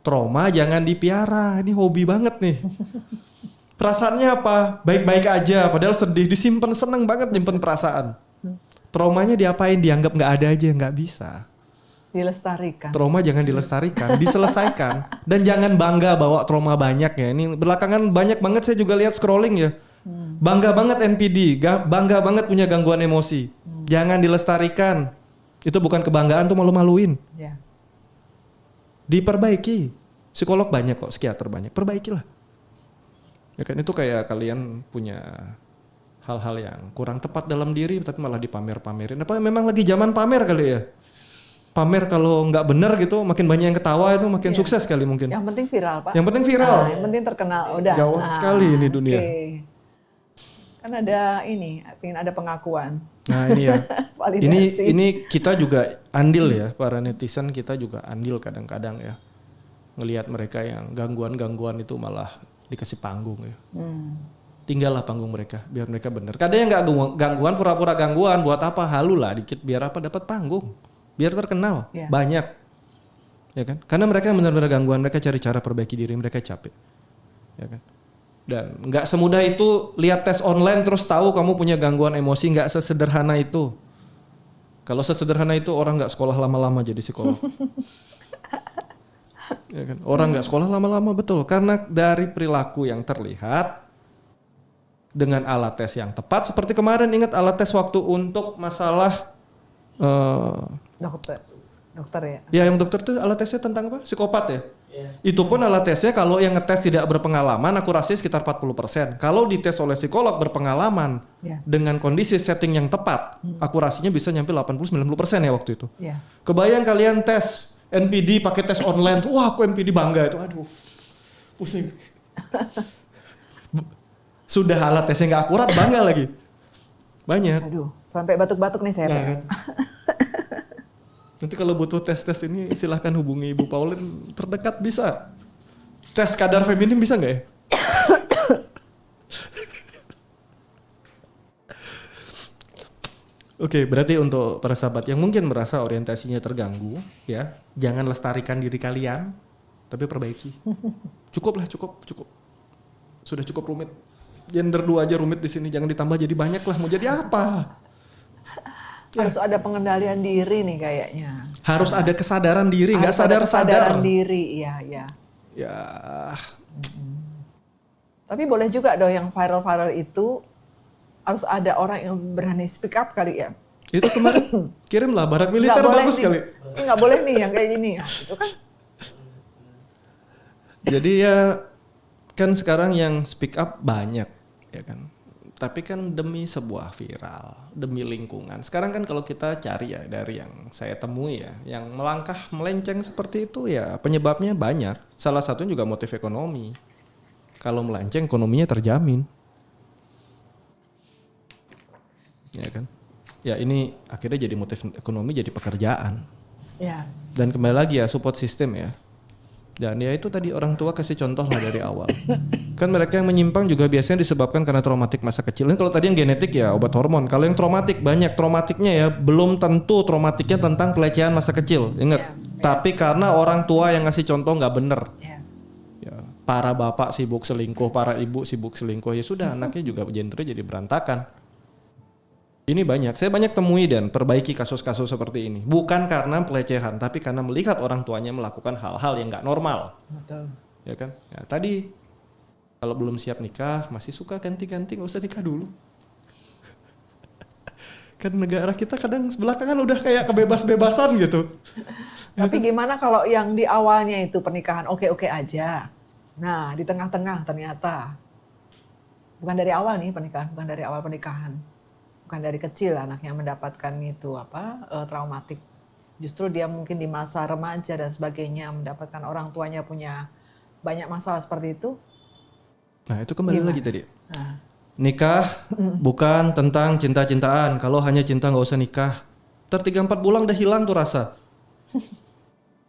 Trauma jangan dipiara, ini hobi banget nih. Perasaannya apa? Baik-baik aja, padahal sedih, disimpan, seneng banget nyimpen perasaan. Traumanya diapain? Dianggap nggak ada aja, nggak bisa. Dilestarikan. Trauma jangan dilestarikan, diselesaikan. Dan jangan bangga bawa trauma banyak ya. Ini belakangan banyak banget saya juga lihat scrolling ya. Bangga banget NPD, bangga banget punya gangguan emosi. Jangan dilestarikan. Itu bukan kebanggaan, tuh malu-maluin. Ya. Diperbaiki. Psikolog banyak kok, psikiater banyak. Perbaikilah. Ya kan itu kayak kalian punya hal-hal yang kurang tepat dalam diri tapi malah dipamer-pamerin. Apa memang lagi zaman pamer kali ya? Pamer kalau nggak benar gitu makin banyak yang ketawa itu makin sukses kali mungkin. Yang penting viral, Pak. Yang penting viral. Yang penting terkenal. Udah. Gawat sekali ini dunia. Okay. Kan ada ini, ingin ada pengakuan. Nah ini ya. Validasi. ini kita juga andil ya, para netizen kita juga andil kadang-kadang ya. Ngelihat mereka yang gangguan-gangguan itu malah dikasih panggung ya. Tinggallah panggung mereka biar mereka bener. Kadang yang nggak gangguan pura-pura gangguan buat apa? Halu lah dikit biar apa? Dapat panggung. Biar terkenal. Yeah. Banyak. Ya kan? Karena mereka yang benar-benar gangguan, mereka cari cara perbaiki diri, mereka capek. Ya kan? Dan nggak semudah itu lihat tes online terus tahu kamu punya gangguan emosi, nggak sesederhana itu. Kalau sesederhana itu orang nggak sekolah lama-lama jadi psikolog. Ya kan? Orang nggak sekolah lama-lama betul karena dari perilaku yang terlihat dengan alat tes yang tepat seperti kemarin ingat alat tes waktu untuk masalah dokter ya. Ya yang dokter itu alat tesnya tentang apa? Psikopat ya. Yes. Itu pun alat tesnya kalau yang ngetes tidak berpengalaman akurasi sekitar 40%. Kalau dites oleh psikolog berpengalaman dengan kondisi setting yang tepat, akurasinya bisa nyampe 80-90% ya waktu itu. Yeah. Kebayang kalian tes NPD pakai tes online, wah aku NPD bangga itu, aduh pusing. Sudah alat tesnya nggak akurat bangga lagi. Banyak. Aduh, sampai batuk-batuk nih saya. Nah, kan? Nanti kalau butuh tes-tes ini silahkan hubungi Ibu Pauline terdekat bisa. Tes kadar feminim bisa nggak ya? Oke, berarti untuk para sahabat yang mungkin merasa orientasinya terganggu, ya jangan lestarikan diri kalian, tapi perbaiki. Cukup. Sudah cukup rumit. Gender 2 aja rumit di sini, jangan ditambah jadi banyak lah. Mau jadi apa? Harus ada pengendalian diri nih kayaknya. Harus ada kesadaran diri, nggak sadar-sadar. Kesadaran diri, iya. Ya. Tapi boleh juga dong yang viral-viral itu harus ada orang yang berani speak up kali ya. Itu kemarin kirimlah barak militer bagus kali. Ini nggak boleh nih yang kayak gini ya. Itu kan. Jadi ya kan sekarang yang speak up banyak ya kan. Tapi kan demi sebuah viral, demi lingkungan. Sekarang kan kalau kita cari ya dari yang saya temui ya, yang melangkah melenceng seperti itu ya penyebabnya banyak. Salah satunya juga motif ekonomi. Kalau melenceng ekonominya terjamin. Ya kan? Ya ini akhirnya jadi motif ekonomi jadi pekerjaan. Ya. Dan kembali lagi ya support system ya. Dan ya itu tadi orang tua kasih contoh lah dari awal. Kan mereka yang menyimpang juga biasanya disebabkan karena traumatik masa kecil. Kalau tadi yang genetik ya obat hormon. Kalau yang traumatik banyak traumatiknya ya belum tentu traumatiknya tentang pelecehan masa kecil. Ingat. Tapi karena orang tua yang ngasih contoh nggak bener. Ya, para bapak sibuk selingkuh, para ibu sibuk selingkuh ya sudah anaknya juga gendernya jadi berantakan. Ini banyak, saya banyak temui dan perbaiki kasus-kasus seperti ini. Bukan karena pelecehan, tapi karena melihat orang tuanya melakukan hal-hal yang nggak normal. Betul. Ya kan? Ya, tadi kalau belum siap nikah, masih suka ganti-ganti, nggak usah nikah dulu. Kan negara kita kadang belakangan udah kayak kebebas-bebasan gitu. Tapi gimana kalau yang di awalnya itu pernikahan oke-oke aja. Nah, di tengah-tengah ternyata bukan dari awal nih pernikahan, bukan dari awal pernikahan. Bukan dari kecil anaknya mendapatkan itu traumatik. Justru dia mungkin di masa remaja dan sebagainya mendapatkan orang tuanya punya banyak masalah seperti itu. Nah itu kembali lagi tadi. Nah. Nikah bukan tentang cinta-cintaan. Kalau hanya cinta nggak usah nikah. 3-4 bulan udah hilang tuh rasa.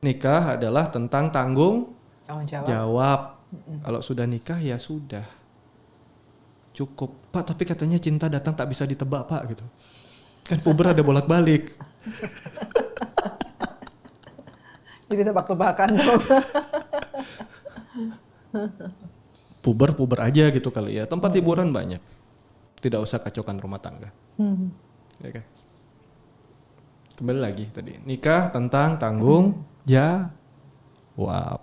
Nikah adalah tentang tanggung jawab. Kalau sudah nikah ya sudah. cukup. Pak, tapi katanya cinta datang tak bisa ditebak, Pak, gitu. Kan puber ada bolak-balik. Jadi tebak-tebakan. Puber aja gitu kali ya. Tempat hiburan banyak. Tidak usah kacaukan rumah tangga. Ya kan? Kembali lagi tadi. Nikah tentang tanggung jawab.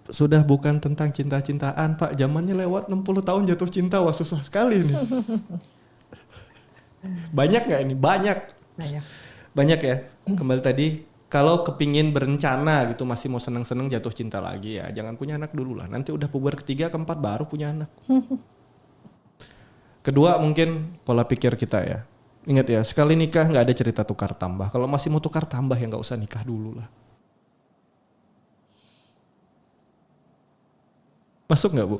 Sudah bukan tentang cinta-cintaan, Pak. Zamannya lewat 60 tahun jatuh cinta. Wah, susah sekali nih. Banyak nggak ini? Banyak ya. Kembali tadi. Kalau kepingin berencana gitu masih mau seneng-seneng jatuh cinta lagi ya jangan punya anak dulu lah. Nanti udah puber ketiga keempat baru punya anak. Kedua mungkin pola pikir kita ya. Ingat ya sekali nikah nggak ada cerita tukar tambah. Kalau masih mau tukar tambah ya nggak usah nikah dulu lah. Masuk nggak Bu?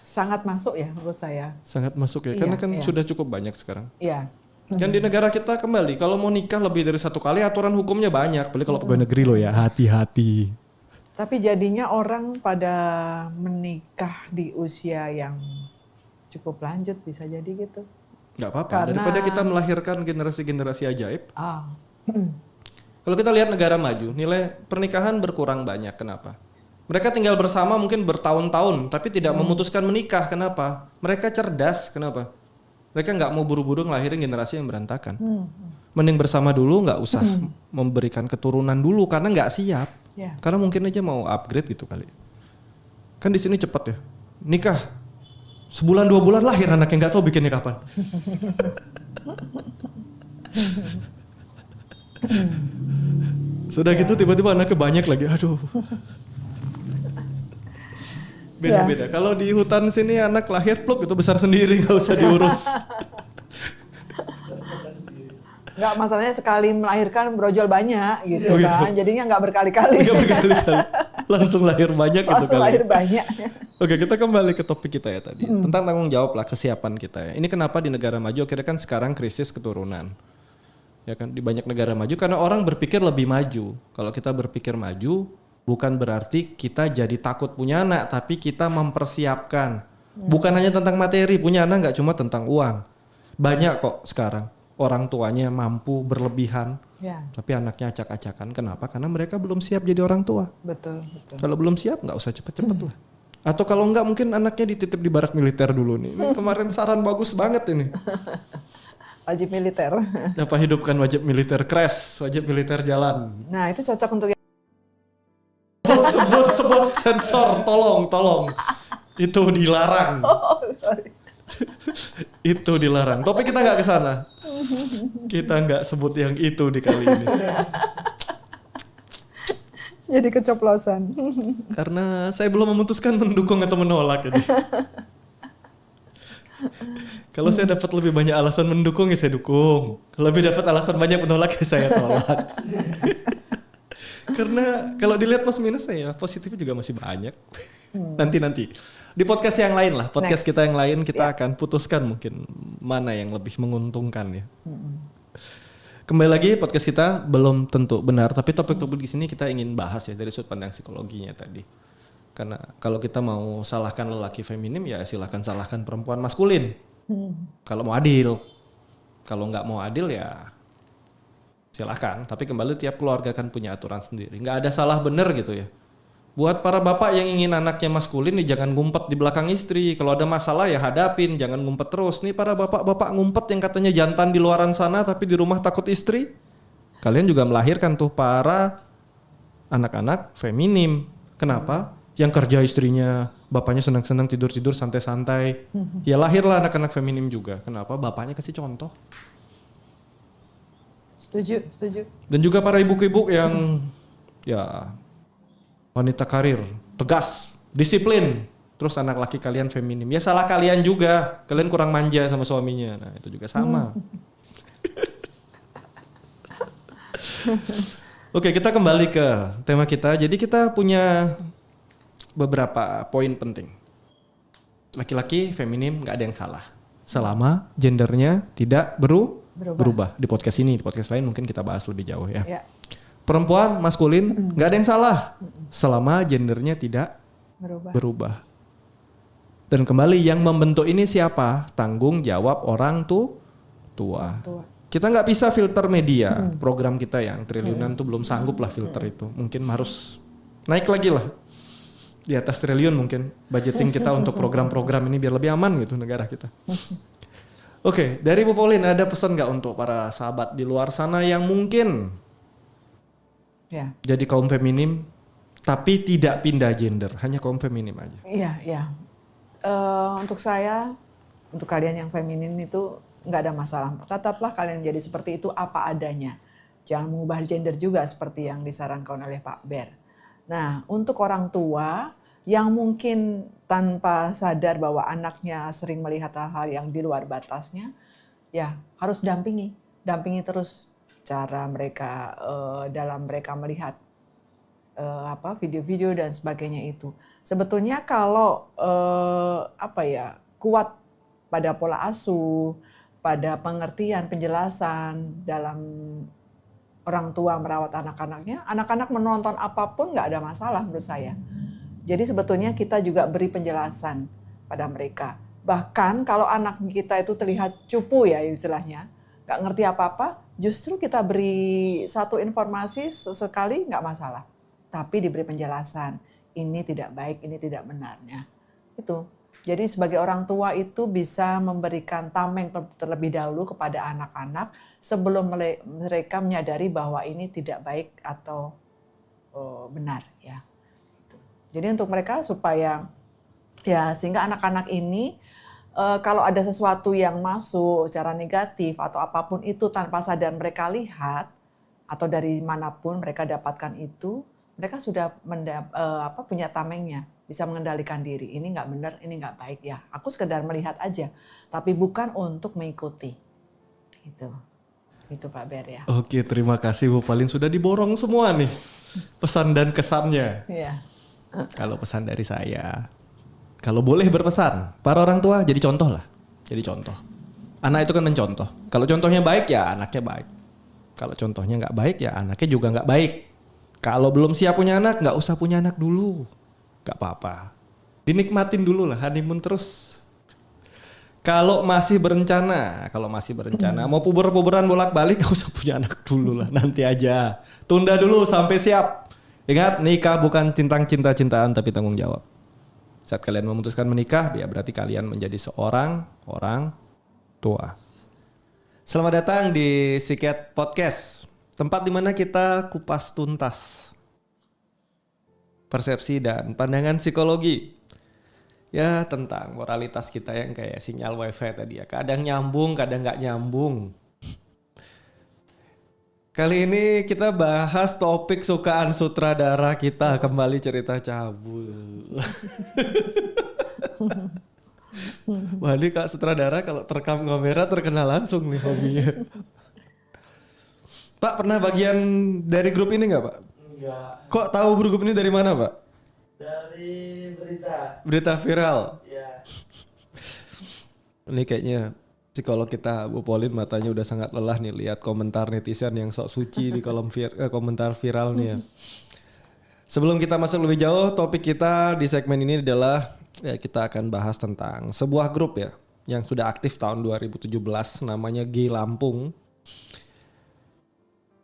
Sangat masuk ya menurut saya. Sangat masuk ya karena kan sudah cukup banyak sekarang. Iya. Kan di negara kita kembali, kalau mau nikah lebih dari satu kali aturan hukumnya banyak. Apalagi kalau pegawai negeri loh ya, hati-hati. Tapi jadinya orang pada menikah di usia yang cukup lanjut bisa jadi gitu. Gak apa-apa, daripada kita melahirkan generasi-generasi ajaib. Ah. Kalau kita lihat negara maju, nilai pernikahan berkurang banyak. Kenapa? Mereka tinggal bersama mungkin bertahun-tahun, tapi tidak memutuskan menikah. Kenapa? Mereka cerdas. Kenapa? Mereka nggak mau buru-buru ngelahirin generasi yang berantakan. Mending bersama dulu, nggak usah memberikan keturunan dulu karena nggak siap. Yeah. Karena mungkin aja mau upgrade gitu kali. Kan di sini cepat ya. Nikah sebulan 2 bulan lahir anak yang nggak tahu bikinnya kapan. Sudah gitu tiba-tiba anaknya banyak lagi. Aduh. Beda-beda. Kalau di hutan sini anak lahir pluk itu besar sendiri, nggak usah diurus. Nggak, masalahnya sekali melahirkan brojol banyak gitu kan. Jadinya nggak berkali-kali. Nggak berkali-kali. Langsung lahir banyak gitu Langsung kali. lahir banyak. Oke, kita kembali ke topik kita ya tadi. Tentang tanggung jawab lah, kesiapan kita ya. Ini kenapa di negara maju akhirnya kan sekarang krisis keturunan. Ya kan di banyak negara maju karena orang berpikir lebih maju. Kalau kita berpikir maju bukan berarti kita jadi takut punya anak, tapi kita mempersiapkan. Bukan hanya tentang materi, punya anak nggak cuma tentang uang. Banyak kok sekarang orang tuanya mampu berlebihan, tapi anaknya acak-acakan. Kenapa? Karena mereka belum siap jadi orang tua. Betul. Kalau belum siap nggak usah cepet-cepet lah. Atau kalau nggak mungkin anaknya dititip di barak militer dulu nih. Ini kemarin saran bagus banget ini. Wajib militer. Apa hidupkan wajib militer, crash, wajib militer jalan. Nah itu cocok untuk Sebut sensor, tolong. Itu dilarang. sorry. Itu dilarang. Topik kita nggak ke sana. Kita nggak sebut yang itu di kali ini. Jadi keceplosan. Karena saya belum memutuskan mendukung atau menolak ini. Kalau saya dapat lebih banyak alasan mendukung ya saya dukung. Kalau lebih dapat alasan banyak menolak ya saya tolak. Karena kalau dilihat plus minus ya positifnya juga masih banyak. Nanti di podcast yang lain lah, podcast Next. kita yang lain kita akan putuskan mungkin mana yang lebih menguntungkan ya. Kembali lagi podcast kita belum tentu benar, tapi topik-topik di sini kita ingin bahas ya dari sudut pandang psikologinya tadi. Karena kalau kita mau salahkan lelaki feminim ya silahkan salahkan perempuan maskulin. Kalau mau adil, kalau nggak mau adil ya silahkan. Tapi kembali tiap keluarga kan punya aturan sendiri. Nggak ada salah benar gitu ya. Buat para bapak yang ingin anaknya maskulin nih jangan ngumpet di belakang istri. Kalau ada masalah ya hadapin, jangan ngumpet terus. Nih para bapak-bapak ngumpet yang katanya jantan di luaran sana tapi di rumah takut istri. Kalian juga melahirkan tuh para anak-anak feminim. Kenapa? Yang kerja istrinya, bapaknya senang-senang tidur-tidur santai-santai. Ya lahirlah anak-anak feminim juga. Kenapa? Bapaknya kasih contoh. Setuju. Dan juga para ibu-ibu yang ya wanita karir, tegas, disiplin. Terus anak laki kalian feminim. Ya salah kalian juga. Kalian kurang manja sama suaminya. Nah itu juga sama. Oke, kita kembali ke tema kita. Jadi kita punya beberapa poin penting. Laki-laki, feminim, gak ada yang salah. Selama gendernya tidak berubah. Di podcast ini, di podcast lain mungkin kita bahas lebih jauh ya. Perempuan, maskulin, gak ada yang salah. Selama gendernya tidak berubah. Dan kembali yang membentuk ini siapa? Tanggung jawab orang tua. Kita nggak bisa filter media. Program kita yang triliunan tuh belum sanggup lah filter itu. Mungkin harus naik lagi lah. Di atas triliun mungkin budgeting kita untuk program-program ini biar lebih aman gitu negara kita. Oke, dari Bu Pauline ada pesan nggak untuk para sahabat di luar sana yang mungkin jadi kaum feminim tapi tidak pindah gender, hanya kaum feminim aja? Iya. Untuk saya, untuk kalian yang feminin itu nggak ada masalah. Tetaplah kalian menjadi seperti itu apa adanya. Jangan mengubah gender juga seperti yang disarankan oleh Pak Ber. Nah, untuk orang tua yang mungkin tanpa sadar bahwa anaknya sering melihat hal-hal yang di luar batasnya, ya harus dampingi terus cara mereka dalam mereka melihat video-video dan sebagainya itu. Sebetulnya kalau kuat pada pola asuh, pada pengertian, penjelasan dalam orang tua merawat anak-anaknya, anak-anak menonton apapun nggak ada masalah menurut saya. Jadi sebetulnya kita juga beri penjelasan pada mereka. Bahkan kalau anak kita itu terlihat cupu ya istilahnya, nggak ngerti apa-apa, justru kita beri satu informasi sesekali nggak masalah. Tapi diberi penjelasan, ini tidak baik, ini tidak benarnya. Itu. Jadi sebagai orang tua itu bisa memberikan tameng terlebih dahulu kepada anak-anak sebelum mereka menyadari bahwa ini tidak baik atau benar ya. Jadi untuk mereka supaya ya sehingga anak-anak ini kalau ada sesuatu yang masuk secara negatif atau apapun itu tanpa sadar mereka lihat atau dari manapun mereka dapatkan itu, mereka sudah punya tamengnya, bisa mengendalikan diri. Ini nggak benar, ini nggak baik ya. Aku sekedar melihat aja, tapi bukan untuk mengikuti. Itu Pak Ber ya. Oke, terima kasih Bu Pauline, sudah diborong semua nih pesan dan kesannya. Iya. Kalau pesan dari saya, kalau boleh berpesan, para orang tua jadi contoh lah. Jadi contoh. Anak itu kan mencontoh. Kalau contohnya baik ya anaknya baik. Kalau contohnya nggak baik ya anaknya juga nggak baik. Kalau belum siap punya anak, nggak usah punya anak dulu. Nggak apa-apa. Dinikmatin dulu lah, honeymoon terus. Kalau masih berencana mau puber-puberan bolak-balik, nggak usah punya anak dulu lah, nanti aja. Tunda dulu sampai siap. Ingat, nikah bukan tentang cinta-cintaan tapi tanggung jawab. Saat kalian memutuskan menikah, ya berarti kalian menjadi seorang orang tua. Selamat datang di Psikiat Podcast, tempat di mana kita kupas tuntas persepsi dan pandangan psikologi. Ya tentang moralitas kita yang kayak sinyal wifi tadi ya. Kadang nyambung, kadang nggak nyambung. Kali ini kita bahas topik sukaan sutradara kita, kembali cerita cabul. Wah ini Kak sutradara kalau terekam kamera terkenal langsung nih hobinya. Pak pernah bagian dari grup ini nggak Pak? Enggak. Kok tahu grup ini dari mana Pak? Dari berita. Berita viral. Ya. Ini kayaknya psikolog kita Bu Pauline matanya udah sangat lelah nih lihat komentar netizen yang sok suci di kolom komentar viral nih ya. Sebelum kita masuk lebih jauh, topik kita di segmen ini adalah ya kita akan bahas tentang sebuah grup ya yang sudah aktif tahun 2017 namanya Gay Lampung.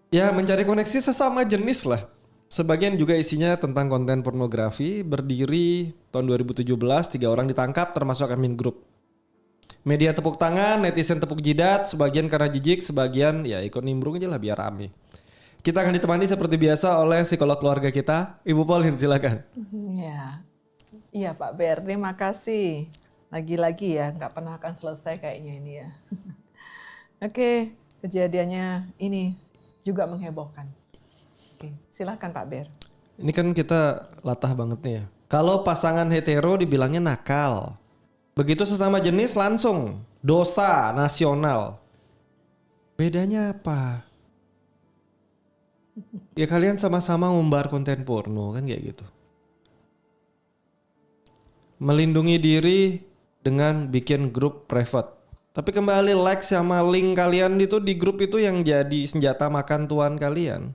Ya mencari koneksi sesama jenis lah. Sebagian juga isinya tentang konten pornografi. Berdiri tahun 2017 3 orang ditangkap termasuk admin grup. Media tepuk tangan, netizen tepuk jidat, sebagian karena jijik, sebagian ya ikut nimbrung aja lah biar rame. Kita akan ditemani seperti biasa oleh psikolog keluarga kita, Ibu Pauline, silakan. Iya Pak Ber, terima kasih. Lagi-lagi ya, nggak pernah akan selesai kayaknya ini ya. Oke, kejadiannya ini juga menghebohkan. Oke, silakan Pak Ber. Ini kan kita latah banget nih ya. Kalau pasangan hetero dibilangnya nakal. Begitu sesama jenis langsung dosa nasional. Bedanya apa? Ya kalian sama-sama ngumbar konten porno kan kayak gitu. Melindungi diri dengan bikin grup private. Tapi kembali like sama link kalian itu di grup itu yang jadi senjata makan tuan kalian.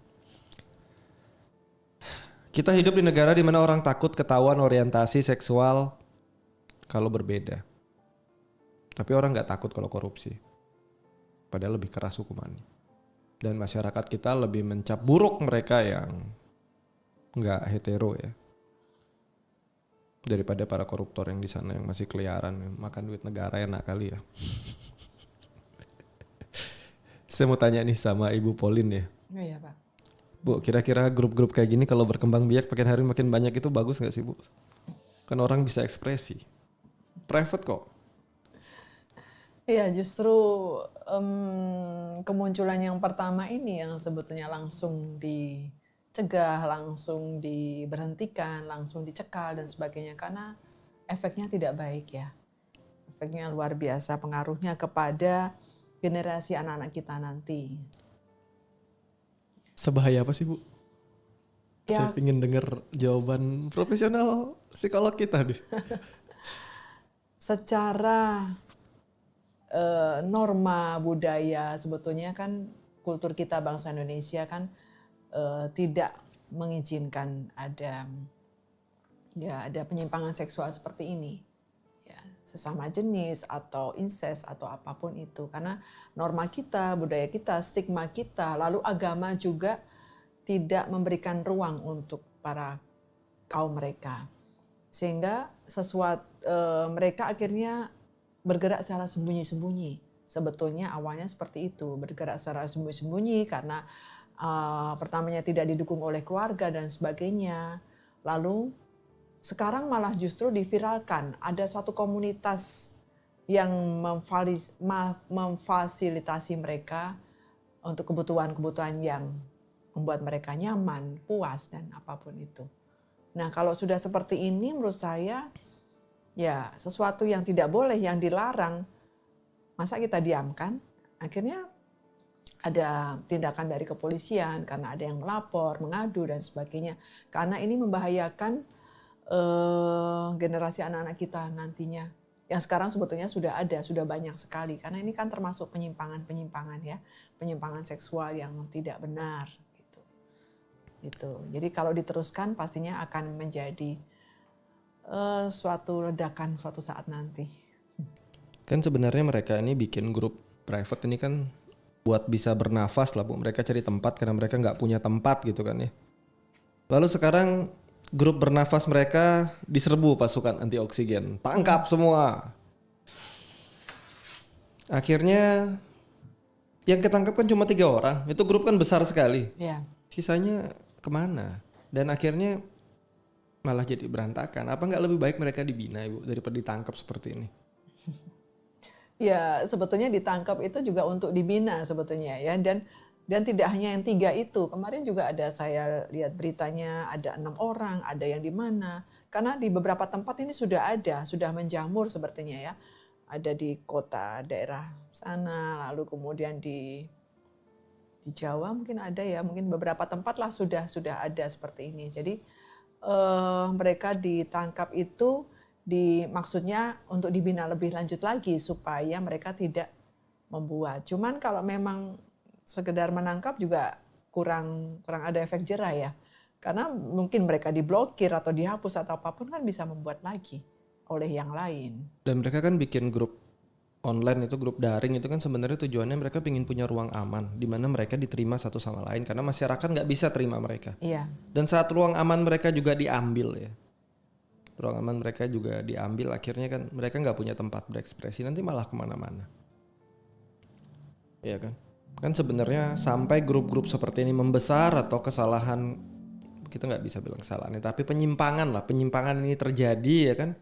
Kita hidup di negara di mana orang takut ketahuan orientasi seksual kalau berbeda. Tapi orang nggak takut kalau korupsi. Padahal lebih keras hukumannya. Dan masyarakat kita lebih mencap buruk mereka yang nggak hetero ya. Daripada para koruptor yang di sana yang masih keliaran makan duit negara enak kali ya. Saya mau tanya nih sama Ibu Pauline ya. Iya Pak. Bu, kira-kira grup-grup kayak gini kalau berkembang biak makin hari makin banyak itu bagus nggak sih Bu? Kan orang bisa ekspresi. Private kok. Iya, justru kemunculan yang pertama ini yang sebetulnya langsung dicegah, langsung diberhentikan, langsung dicekal dan sebagainya karena efeknya tidak baik ya. Efeknya luar biasa pengaruhnya kepada generasi anak-anak kita nanti. Sebahaya apa sih Bu? Ya. Saya ingin dengar jawaban profesional psikolog kita deh. Secara norma budaya sebetulnya kan kultur kita bangsa Indonesia kan tidak mengizinkan ada penyimpangan seksual seperti ini ya, sesama jenis atau incest atau apapun itu karena norma kita, budaya kita, stigma kita, lalu agama juga tidak memberikan ruang untuk para kaum mereka sehingga mereka akhirnya bergerak secara sembunyi-sembunyi. Sebetulnya awalnya seperti itu, bergerak secara sembunyi-sembunyi karena pertamanya tidak didukung oleh keluarga dan sebagainya. Lalu sekarang malah justru diviralkan. Ada satu komunitas yang memfasilitasi mereka untuk kebutuhan-kebutuhan yang membuat mereka nyaman, puas dan apapun itu. Nah, kalau sudah seperti ini menurut saya ya, sesuatu yang tidak boleh, yang dilarang, masa kita diamkan? Akhirnya ada tindakan dari kepolisian karena ada yang melapor, mengadu dan sebagainya. Karena ini membahayakan generasi anak-anak kita nantinya. Yang sekarang sebetulnya sudah ada, sudah banyak sekali. Karena ini kan termasuk penyimpangan ya, penyimpangan seksual yang tidak benar. Gitu. Jadi kalau diteruskan pastinya akan menjadi suatu ledakan suatu saat nanti. Kan sebenarnya mereka ini bikin grup private ini kan buat bisa bernafas lah Bu. Mereka cari tempat karena mereka nggak punya tempat gitu kan ya. Lalu sekarang grup bernafas mereka diserbu pasukan anti oksigen. Tangkap semua. Akhirnya yang ketangkap kan cuma 3 orang. Itu grup kan besar sekali. Ya. Sisanya kemana? Dan akhirnya malah jadi berantakan. Apa nggak lebih baik mereka dibina Ibu daripada ditangkap seperti ini? Ya sebetulnya ditangkap itu juga untuk dibina sebetulnya ya dan tidak hanya yang 3 itu. Kemarin juga ada saya lihat beritanya ada 6 orang, ada yang di mana. Karena di beberapa tempat ini sudah menjamur sepertinya ya. Ada di kota daerah sana, lalu kemudian di Jawa mungkin ada ya, mungkin beberapa tempat lah sudah ada seperti ini. Jadi mereka ditangkap itu maksudnya untuk dibina lebih lanjut lagi supaya mereka tidak membuat. Cuman kalau memang sekedar menangkap juga kurang ada efek jerah ya. Karena mungkin mereka diblokir atau dihapus atau apapun kan bisa membuat lagi oleh yang lain. Dan mereka kan bikin grup online itu, grup daring itu kan sebenarnya tujuannya mereka ingin punya ruang aman di mana mereka diterima satu sama lain karena masyarakat nggak bisa terima mereka. Iya. Dan saat ruang aman mereka juga diambil ya. Ruang aman mereka juga diambil, akhirnya kan mereka nggak punya tempat berekspresi, nanti malah kemana-mana. Iya kan? Kan sebenarnya sampai grup-grup seperti ini membesar atau kesalahan, kita nggak bisa bilang kesalahan, tapi penyimpangan ini terjadi ya kan?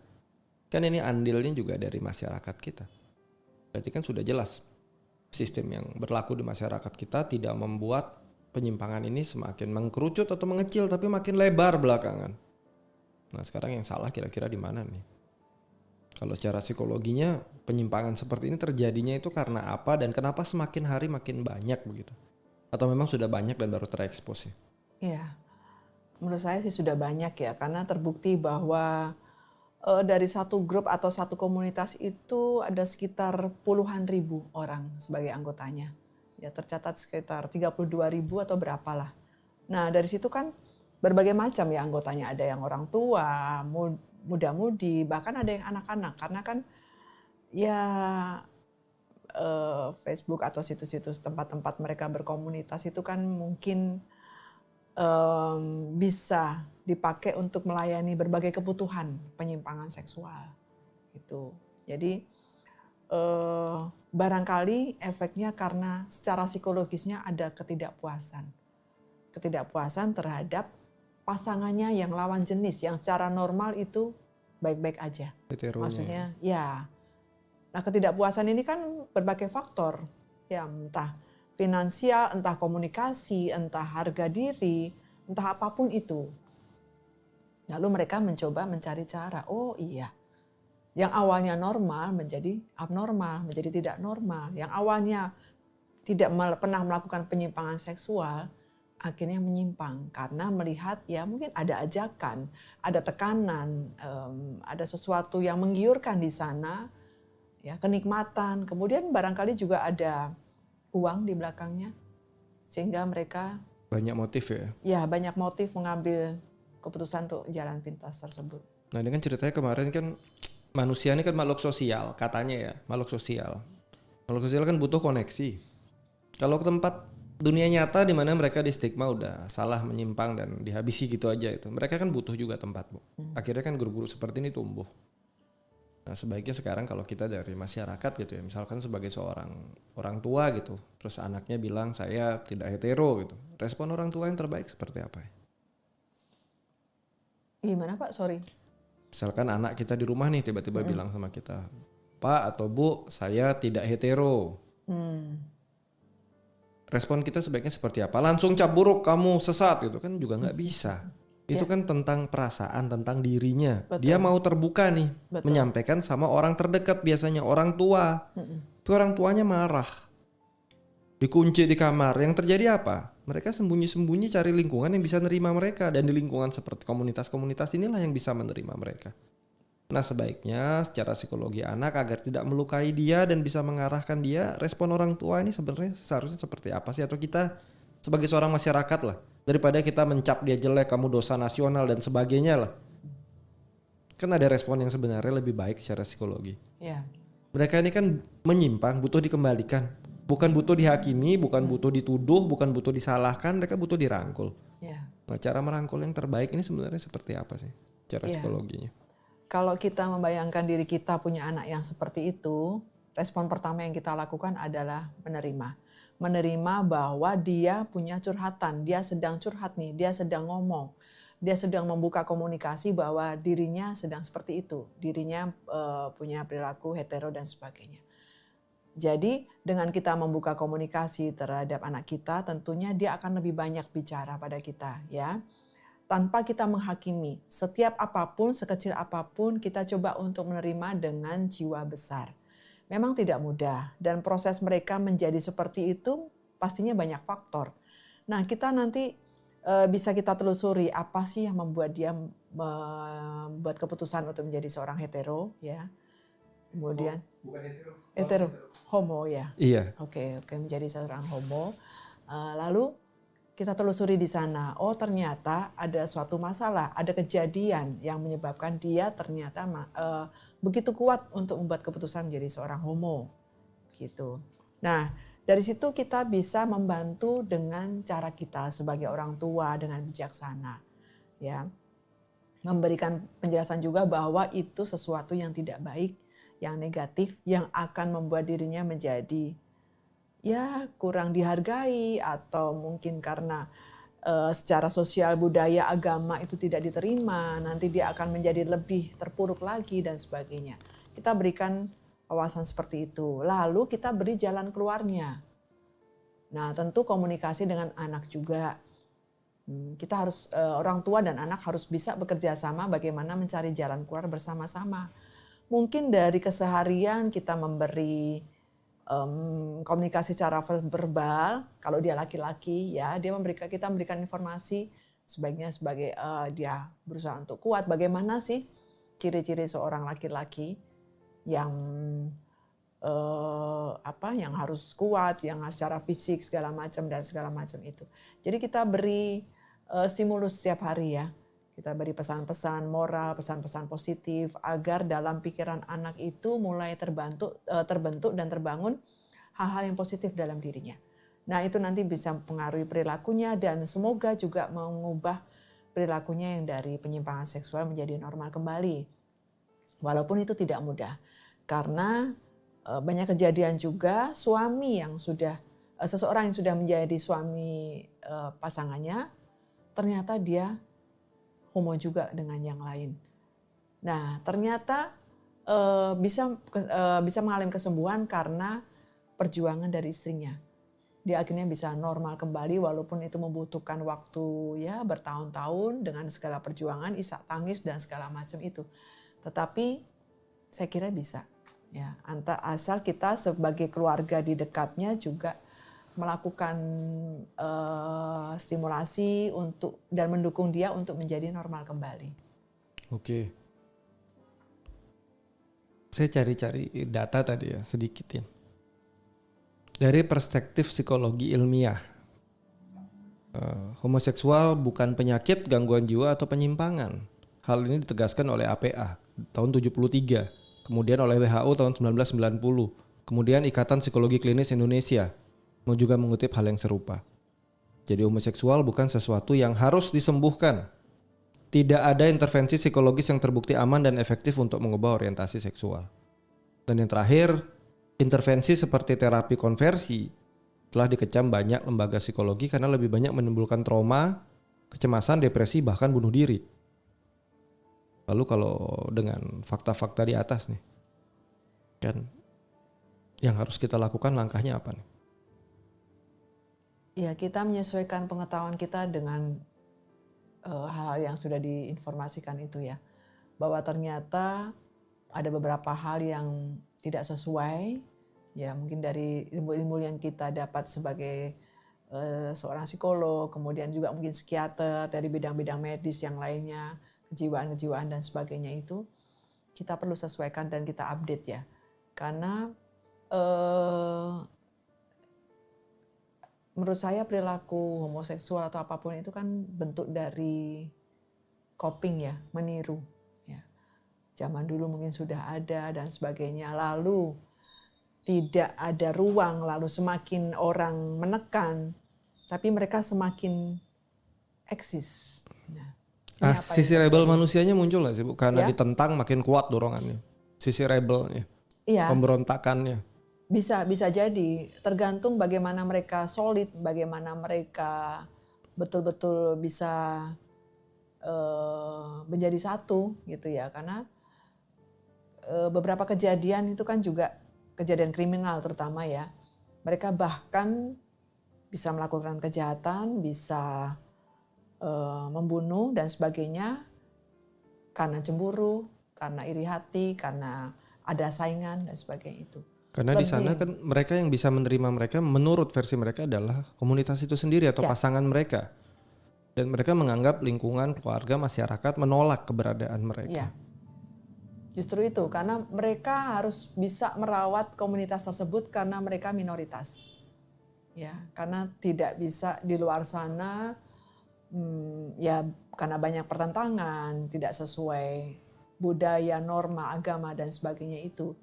Kan ini andilnya juga dari masyarakat kita. Berarti kan sudah jelas sistem yang berlaku di masyarakat kita tidak membuat penyimpangan ini semakin mengkerucut atau mengecil, tapi makin lebar belakangan. Nah sekarang yang salah kira-kira di mana nih? Kalau secara psikologinya penyimpangan seperti ini terjadinya itu karena apa dan kenapa semakin hari makin banyak begitu? Atau memang sudah banyak dan baru terekspos ya? Iya, menurut saya sih sudah banyak ya karena terbukti bahwa dari satu grup atau satu komunitas itu ada sekitar puluhan ribu orang sebagai anggotanya. Ya tercatat sekitar 32.000 atau berapalah. Nah dari situ kan berbagai macam ya anggotanya. Ada yang orang tua, muda-mudi, bahkan ada yang anak-anak, karena kan ya Facebook atau situs-situs tempat-tempat mereka berkomunitas itu kan mungkin bisa dipakai untuk melayani berbagai kebutuhan penyimpangan seksual gitu. Jadi barangkali efeknya karena secara psikologisnya ada ketidakpuasan terhadap pasangannya yang lawan jenis, yang secara normal itu baik-baik aja. Heteronya. Maksudnya ya. Nah, ketidakpuasan ini kan berbagai faktor, ya entah finansial, entah komunikasi, entah harga diri, entah apapun itu. Lalu mereka mencoba mencari cara, oh iya, yang awalnya normal menjadi abnormal, menjadi tidak normal. Yang awalnya tidak pernah melakukan penyimpangan seksual, akhirnya menyimpang karena melihat ya mungkin ada ajakan, ada tekanan, ada sesuatu yang menggiurkan di sana, ya kenikmatan. Kemudian barangkali juga ada uang di belakangnya, sehingga mereka Banyak motif ya. ya banyak motif mengambil keputusan untuk jalan pintas tersebut. Nah dengan ceritanya kemarin kan manusia ini kan makhluk sosial katanya ya, makhluk sosial. Makhluk sosial kan butuh koneksi. Kalau ke tempat dunia nyata di mana mereka di stigma udah salah, menyimpang dan dihabisi gitu aja itu. Mereka kan butuh juga tempat, Bu. Akhirnya kan guru-guru seperti ini tumbuh. Nah sebaiknya sekarang kalau kita dari masyarakat gitu ya, misalkan sebagai seorang orang tua gitu, terus anaknya bilang saya tidak hetero gitu, respon orang tua yang terbaik seperti apa ya? Gimana Pak? Sorry. Misalkan anak kita di rumah nih tiba-tiba bilang sama kita, Pak atau Bu saya tidak hetero. Respon kita sebaiknya seperti apa? Langsung cap buruk, kamu sesat gitu kan juga nggak bisa. Itu kan tentang perasaan, tentang dirinya. Betul. Dia mau terbuka nih, Betul. menyampaikan sama orang terdekat biasanya orang tua. Tapi orang tuanya marah, dikunci di kamar. Yang terjadi apa? Mereka sembunyi-sembunyi cari lingkungan yang bisa menerima mereka, dan di lingkungan seperti komunitas-komunitas inilah yang bisa menerima mereka. Nah sebaiknya secara psikologi anak agar tidak melukai dia dan bisa mengarahkan dia, respon orang tua ini sebenarnya seharusnya seperti apa sih? Atau kita sebagai seorang masyarakat lah, daripada kita mencap dia jelek, kamu dosa nasional dan sebagainya lah. Kan ada respon yang sebenarnya lebih baik secara psikologi. Ya. Mereka ini kan menyimpang, butuh dikembalikan. Bukan butuh dihakimi, bukan butuh dituduh, bukan butuh disalahkan, mereka butuh dirangkul. Ya. Nah cara merangkul yang terbaik ini sebenarnya seperti apa sih cara Iya. psikologinya? Kalau kita membayangkan diri kita punya anak yang seperti itu, respon pertama yang kita lakukan adalah menerima. Menerima bahwa dia punya curhatan, dia sedang curhat nih, dia sedang ngomong. Dia sedang membuka komunikasi bahwa dirinya sedang seperti itu. Dirinya punya perilaku hetero dan sebagainya. Jadi dengan kita membuka komunikasi terhadap anak kita, tentunya dia akan lebih banyak bicara pada kita, ya. Tanpa kita menghakimi, setiap apapun, sekecil apapun, kita coba untuk menerima dengan jiwa besar. Memang tidak mudah, dan proses mereka menjadi seperti itu pastinya banyak faktor. Nah, kita nanti bisa kita telusuri apa sih yang membuat dia membuat keputusan untuk menjadi seorang hetero, ya. Kemudian Bukan hetero, homo ya. Iya. Oke, menjadi seorang homo. Lalu kita telusuri di sana, oh ternyata ada suatu masalah, ada kejadian yang menyebabkan dia ternyata begitu kuat untuk membuat keputusan menjadi seorang homo, gitu. Nah, dari situ kita bisa membantu dengan cara kita sebagai orang tua dengan bijaksana, ya, memberikan penjelasan juga bahwa itu sesuatu yang tidak baik, yang negatif, yang akan membuat dirinya menjadi ya kurang dihargai, atau mungkin karena secara sosial, budaya, agama itu tidak diterima, nanti dia akan menjadi lebih terpuruk lagi dan sebagainya. Kita berikan wawasan seperti itu, lalu kita beri jalan keluarnya. Nah tentu komunikasi dengan anak juga. Kita harus, orang tua dan anak harus bisa bekerja sama bagaimana mencari jalan keluar bersama-sama. Mungkin dari keseharian kita memberi komunikasi secara verbal. Kalau dia laki-laki, ya kita memberikan informasi sebaiknya sebagai dia berusaha untuk kuat. Bagaimana sih ciri-ciri seorang laki-laki yang yang harus kuat, yang secara fisik segala macam dan segala macam itu. Jadi kita beri stimulus setiap hari, ya. Kita beri pesan-pesan moral, pesan-pesan positif agar dalam pikiran anak itu mulai terbentuk dan terbangun hal-hal yang positif dalam dirinya. Nah, itu nanti bisa mempengaruhi perilakunya dan semoga juga mengubah perilakunya yang dari penyimpangan seksual menjadi normal kembali. Walaupun itu tidak mudah. Karena banyak kejadian juga suami yang sudah seseorang yang sudah menjadi suami pasangannya ternyata dia homo juga dengan yang lain. Nah, ternyata bisa mengalami kesembuhan karena perjuangan dari istrinya. Dia akhirnya bisa normal kembali walaupun itu membutuhkan waktu ya bertahun-tahun dengan segala perjuangan, isak tangis dan segala macam itu. Tetapi saya kira bisa. Ya, asal kita sebagai keluarga di dekatnya juga melakukan stimulasi dan mendukung dia untuk menjadi normal kembali. Oke. Saya cari-cari data tadi ya sedikit ya. Dari perspektif psikologi ilmiah, homoseksual bukan penyakit, gangguan jiwa atau penyimpangan. Hal ini ditegaskan oleh APA tahun 73, kemudian oleh WHO tahun 1990, kemudian Ikatan Psikologi Klinis Indonesia mau juga mengutip hal yang serupa. Jadi homoseksual bukan sesuatu yang harus disembuhkan. Tidak ada intervensi psikologis yang terbukti aman dan efektif untuk mengubah orientasi seksual. Dan yang terakhir, intervensi seperti terapi konversi telah dikecam banyak lembaga psikologi karena lebih banyak menimbulkan trauma, kecemasan, depresi, bahkan bunuh diri. Lalu kalau dengan fakta-fakta di atas nih, kan yang harus kita lakukan langkahnya apa nih? Ya, kita menyesuaikan pengetahuan kita dengan hal yang sudah diinformasikan itu ya. Bahwa ternyata ada beberapa hal yang tidak sesuai, ya mungkin dari ilmu-ilmu yang kita dapat sebagai seorang psikolog, kemudian juga mungkin psikiater dari bidang-bidang medis yang lainnya, kejiwaan-kejiwaan dan sebagainya itu, kita perlu sesuaikan dan kita update ya. Karena menurut saya perilaku homoseksual atau apapun itu kan bentuk dari coping ya, meniru. Ya. Zaman dulu mungkin sudah ada dan sebagainya. Lalu tidak ada ruang, lalu semakin orang menekan, tapi mereka semakin eksis. Nah, Sisi rebel manusianya muncul nggak sih Bu? Karena ya? ditentang makin kuat dorongannya. Sisi rebelnya, ya. Pemberontakannya. Bisa jadi, tergantung bagaimana mereka solid, bagaimana mereka betul-betul bisa menjadi satu gitu ya. Karena beberapa kejadian itu kan juga kejadian kriminal terutama ya. Mereka bahkan bisa melakukan kejahatan, bisa membunuh dan sebagainya karena cemburu, karena iri hati, karena ada saingan dan sebagainya itu. Karena di sana kan mereka yang bisa menerima mereka menurut versi mereka adalah komunitas itu sendiri atau pasangan mereka. Dan mereka menganggap lingkungan, keluarga, masyarakat menolak keberadaan mereka. Ya. Justru itu, karena mereka harus bisa merawat komunitas tersebut karena mereka minoritas. Ya, karena tidak bisa di luar sana, ya karena banyak pertentangan, tidak sesuai budaya, norma, agama dan sebagainya itu.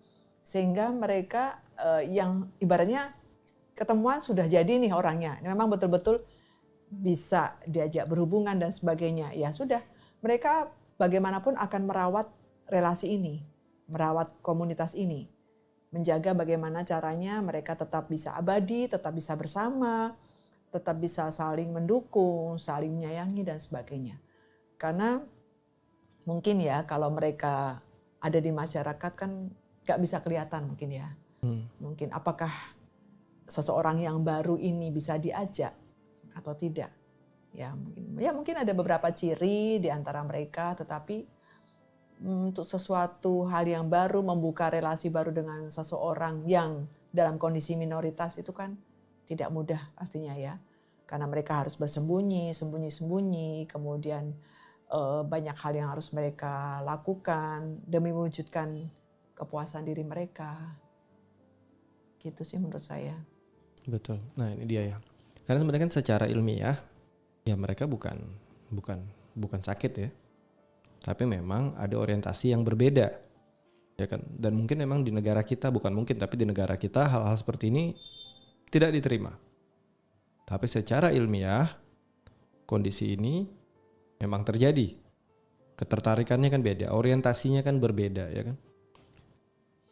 Sehingga mereka yang ibaratnya ketemuan sudah jadi nih orangnya. Memang betul-betul bisa diajak berhubungan dan sebagainya. Ya sudah, mereka bagaimanapun akan merawat relasi ini, merawat komunitas ini. Menjaga bagaimana caranya mereka tetap bisa abadi, tetap bisa bersama, tetap bisa saling mendukung, saling menyayangi dan sebagainya. Karena mungkin ya kalau mereka ada di masyarakat kan gak bisa kelihatan mungkin ya. Mungkin apakah seseorang yang baru ini bisa diajak atau tidak. Ya mungkin ada beberapa ciri di antara mereka, tetapi untuk sesuatu hal yang baru, membuka relasi baru dengan seseorang yang dalam kondisi minoritas itu kan tidak mudah pastinya ya. Karena mereka harus bersembunyi, sembunyi-sembunyi, kemudian banyak hal yang harus mereka lakukan demi mewujudkan kepuasan diri mereka. Gitu sih menurut saya. Betul. Nah ini dia ya. Karena sebenarnya kan secara ilmiah ya mereka bukan bukan sakit ya. Tapi memang ada orientasi yang berbeda. Ya kan? Dan mungkin memang di negara kita, bukan mungkin, tapi di negara kita hal-hal seperti ini tidak diterima. Tapi secara ilmiah, kondisi ini memang terjadi. Ketertarikannya kan beda, orientasinya kan berbeda, ya kan?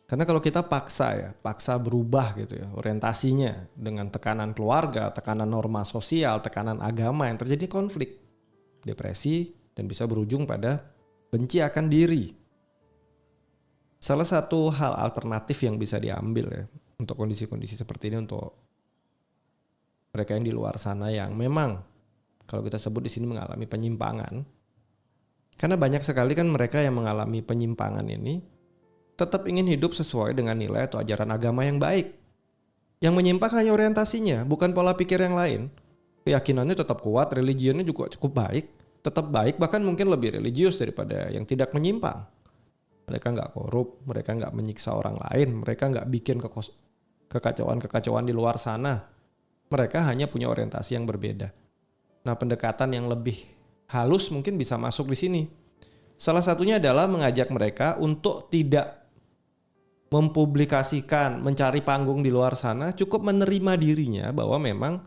Karena kalau kita paksa berubah gitu ya, orientasinya dengan tekanan keluarga, tekanan norma sosial, tekanan agama, yang terjadi konflik, depresi, dan bisa berujung pada benci akan diri. Salah satu hal alternatif yang bisa diambil ya untuk kondisi-kondisi seperti ini, untuk mereka yang di luar sana yang memang kalau kita sebut di sini mengalami penyimpangan, karena banyak sekali kan mereka yang mengalami penyimpangan ini tetap ingin hidup sesuai dengan nilai atau ajaran agama yang baik. Yang menyimpang hanya orientasinya, bukan pola pikir yang lain. Keyakinannya tetap kuat, religionnya juga cukup baik, tetap baik, bahkan mungkin lebih religius daripada yang tidak menyimpang. Mereka nggak korup, mereka nggak menyiksa orang lain, mereka nggak bikin kekacauan-kekacauan di luar sana. Mereka hanya punya orientasi yang berbeda. Nah, pendekatan yang lebih halus mungkin bisa masuk di sini. Salah satunya adalah mengajak mereka untuk tidak mempublikasikan, mencari panggung di luar sana, cukup menerima dirinya bahwa memang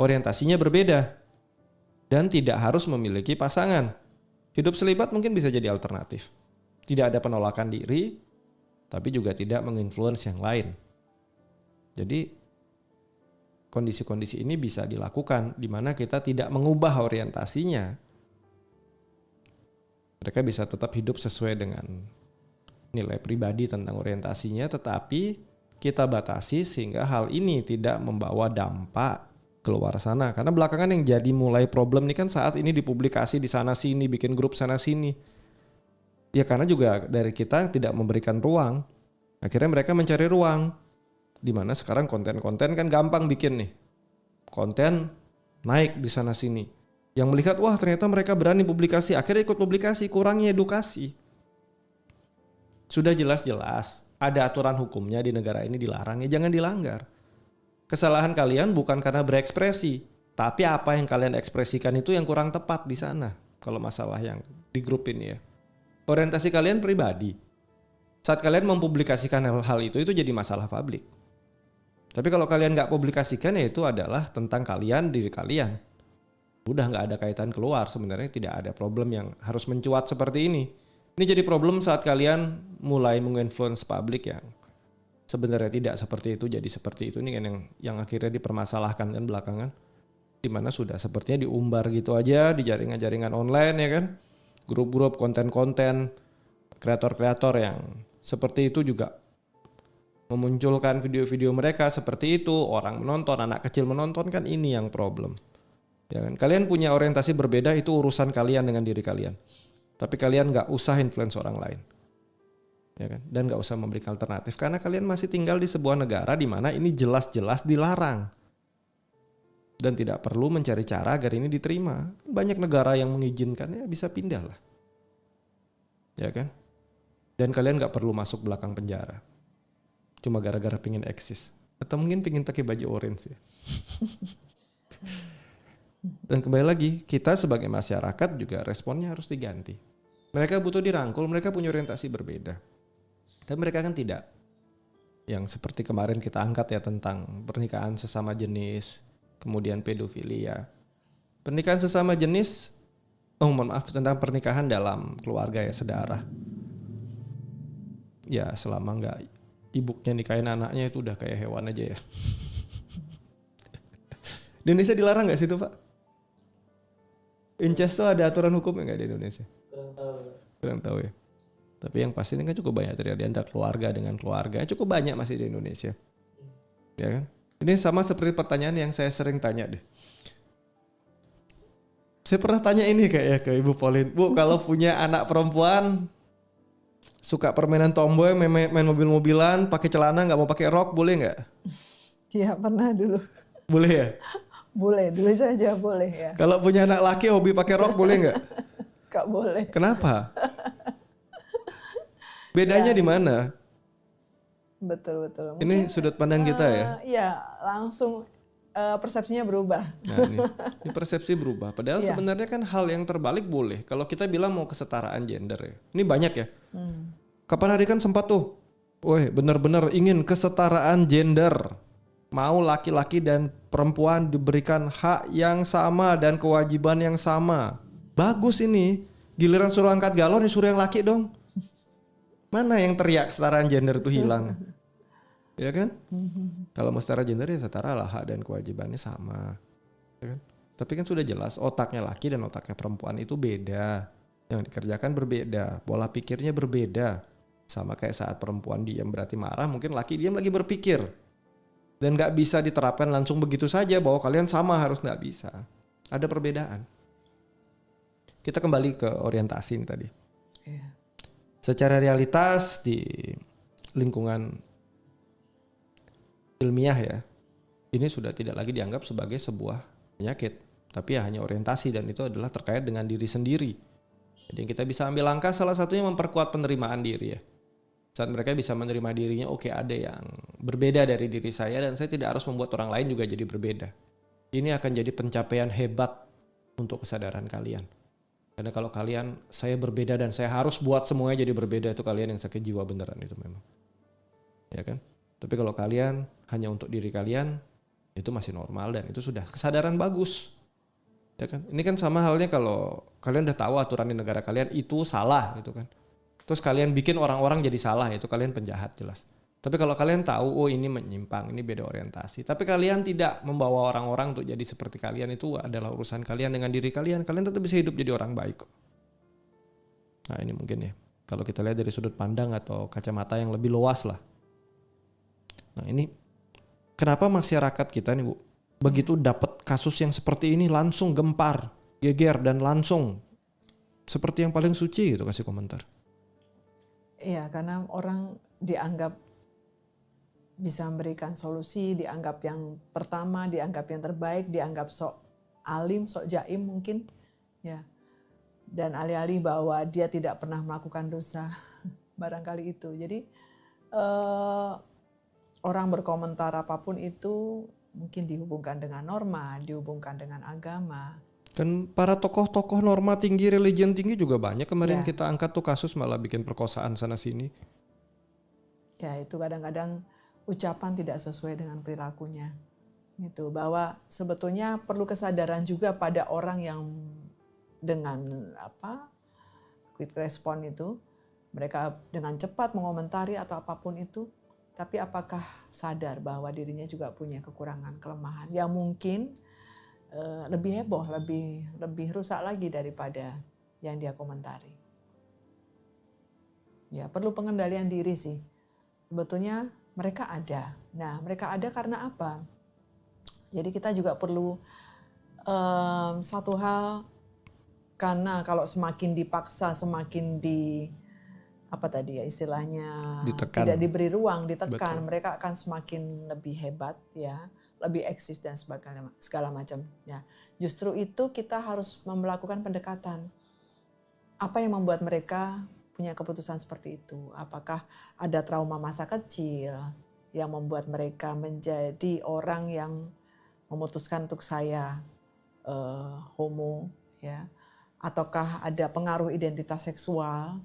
orientasinya berbeda dan tidak harus memiliki pasangan. Hidup selibat mungkin bisa jadi alternatif. Tidak ada penolakan diri, tapi juga tidak menginfluence yang lain. Jadi kondisi-kondisi ini bisa dilakukan di mana kita tidak mengubah orientasinya. Mereka bisa tetap hidup sesuai dengan nilai pribadi tentang orientasinya, tetapi kita batasi sehingga hal ini tidak membawa dampak keluar sana. Karena belakangan yang jadi mulai problem ini kan saat ini dipublikasi di sana sini, bikin grup sana sini. Ya karena juga dari kita tidak memberikan ruang. Akhirnya mereka mencari ruang. Dimana sekarang konten-konten kan gampang bikin nih. Konten naik di sana sini. Yang melihat, wah ternyata mereka berani publikasi. Akhirnya ikut publikasi, kurangnya edukasi. Sudah jelas-jelas ada aturan hukumnya di negara ini dilarang, ya jangan dilanggar. Kesalahan kalian bukan karena berekspresi. Tapi apa yang kalian ekspresikan itu yang kurang tepat di sana. Kalau masalah yang di grup ini ya. Orientasi kalian pribadi. Saat kalian mempublikasikan hal-hal itu jadi masalah publik. Tapi kalau kalian nggak publikasikan, ya itu adalah tentang kalian, diri kalian. Udah nggak ada kaitan keluar, sebenarnya tidak ada problem yang harus mencuat seperti ini. Ini jadi problem saat kalian mulai menginfluence publik yang sebenarnya tidak seperti itu, jadi seperti itu. Ini kan yang akhirnya dipermasalahkan kan belakangan. Dimana sudah sepertinya diumbar gitu aja di jaringan-jaringan online ya kan. Grup-grup, konten-konten, kreator-kreator yang seperti itu juga memunculkan video-video mereka seperti itu, orang menonton, anak kecil menonton, kan ini yang problem. Ya kan? Kalian punya orientasi berbeda, itu urusan kalian dengan diri kalian. Tapi kalian nggak usah influence orang lain. Ya kan? Dan nggak usah memberikan alternatif karena kalian masih tinggal di sebuah negara di mana ini jelas-jelas dilarang. Dan tidak perlu mencari cara agar ini diterima. Banyak negara yang mengizinkan, ya bisa pindah lah. Ya kan? Dan kalian gak perlu masuk belakang penjara. Cuma gara-gara pengen eksis. Atau mungkin pengen pakai baju orange ya. Dan kembali lagi, kita sebagai masyarakat juga responnya harus diganti. Mereka butuh dirangkul, mereka punya orientasi berbeda. Dan mereka kan tidak. Yang seperti kemarin kita angkat ya tentang pernikahan sesama jenis, kemudian pedofilia. Pernikahan sesama jenis, tentang pernikahan dalam keluarga ya, sedarah. Ya selama nggak ibunya nikahin anaknya itu udah kayak hewan aja ya. Di Indonesia dilarang nggak sih itu Pak? Incest tuh ada aturan hukumnya nggak di Indonesia? Kurang tahu ya. Tapi yang pasti ini kan cukup banyak terjadi antara keluarga dengan keluarga. Cukup banyak masih di Indonesia. Ya kan? Ini sama seperti pertanyaan yang saya sering tanya deh. Saya pernah tanya ini kayak ke Ibu Pauline. Bu, kalau punya anak perempuan suka permainan tomboy, main mobil-mobilan, pakai celana, nggak mau pakai rok, boleh nggak? Iya pernah dulu. Boleh ya? Boleh, dulu saja boleh ya. Kalau punya anak laki hobi pakai rok, boleh nggak? Nggak boleh. Kenapa? Bedanya di mana? Betul. Ini sudut pandang kita ya? Iya, langsung persepsinya berubah. Nah, ini persepsi berubah. Padahal sebenarnya kan hal yang terbalik boleh. Kalau kita bilang mau kesetaraan gender ya. Ini banyak ya. Kapan hari kan sempat tuh. Woi, benar-benar ingin kesetaraan gender. Mau laki-laki dan perempuan diberikan hak yang sama dan kewajiban yang sama. Bagus ini. Giliran suruh angkat galon disuruh yang laki dong. Mana yang teriak kesetaraan gender itu hilang? Ya kan? Kalau mau setara gender ya setara lah, hak dan kewajibannya sama. Ya kan? Tapi kan sudah jelas otaknya laki dan otaknya perempuan itu beda. Yang dikerjakan berbeda, pola pikirnya berbeda. Sama kayak saat perempuan diam berarti marah, mungkin laki diam lagi berpikir. Dan gak bisa diterapkan langsung begitu saja bahwa kalian sama, harus gak bisa. Ada perbedaan. Kita kembali ke orientasi ini tadi. Secara realitas di lingkungan ilmiah ya, ini sudah tidak lagi dianggap sebagai sebuah penyakit, tapi ya hanya orientasi, dan itu adalah terkait dengan diri sendiri. Jadi yang kita bisa ambil langkah salah satunya memperkuat penerimaan diri ya. Saat mereka bisa menerima dirinya, oke, ada yang berbeda dari diri saya dan saya tidak harus membuat orang lain juga jadi berbeda. Ini akan jadi pencapaian hebat untuk kesadaran kalian. Karena kalau kalian, saya berbeda dan saya harus buat semuanya jadi berbeda, itu kalian yang sakit jiwa beneran itu memang. Ya kan? Tapi kalau kalian hanya untuk diri kalian, itu masih normal dan itu sudah kesadaran bagus. Ya kan? Ini kan sama halnya kalau kalian udah tahu aturan di negara kalian itu salah gitu kan. Terus kalian bikin orang-orang jadi salah, itu kalian penjahat jelas. Tapi kalau kalian tahu, oh ini menyimpang, ini beda orientasi. Tapi kalian tidak membawa orang-orang untuk jadi seperti kalian, itu adalah urusan kalian dengan diri kalian. Kalian tetap bisa hidup jadi orang baik kok. Nah ini mungkin ya, kalau kita lihat dari sudut pandang atau kacamata yang lebih luas lah. Nah ini kenapa masyarakat kita nih Bu, begitu dapat kasus yang seperti ini langsung gempar, geger dan langsung seperti yang paling suci gitu, kasih komentar. Iya, karena orang dianggap bisa memberikan solusi, dianggap yang pertama, dianggap yang terbaik, dianggap sok alim, sok jaim mungkin, ya. Dan alih-alih bahwa dia tidak pernah melakukan dosa, barangkali itu. Jadi orang berkomentar apapun itu mungkin dihubungkan dengan norma, dihubungkan dengan agama. Kan para tokoh-tokoh norma tinggi, religion tinggi juga banyak. Kemarin kita angkat tuh kasus malah bikin perkosaan sana sini. Ya itu kadang-kadang ucapan tidak sesuai dengan perilakunya. Gitu, bahwa sebetulnya perlu kesadaran juga pada orang yang dengan quick response itu, mereka dengan cepat mengomentari atau apapun itu, tapi apakah sadar bahwa dirinya juga punya kekurangan, kelemahan yang mungkin lebih heboh, lebih rusak lagi daripada yang dia komentari. Ya, perlu pengendalian diri sih. Sebetulnya mereka ada. Nah, mereka ada karena apa? Jadi kita juga perlu satu hal, karena kalau semakin dipaksa, semakin istilahnya ditekan. Tidak diberi ruang, ditekan, Betul. mereka akan semakin lebih hebat ya, lebih eksis dan segala macam ya. Justru itu kita harus melakukan pendekatan. Apa yang membuat mereka punya keputusan seperti itu? Apakah ada trauma masa kecil yang membuat mereka menjadi orang yang memutuskan untuk saya homo ya? Ataukah ada pengaruh identitas seksual?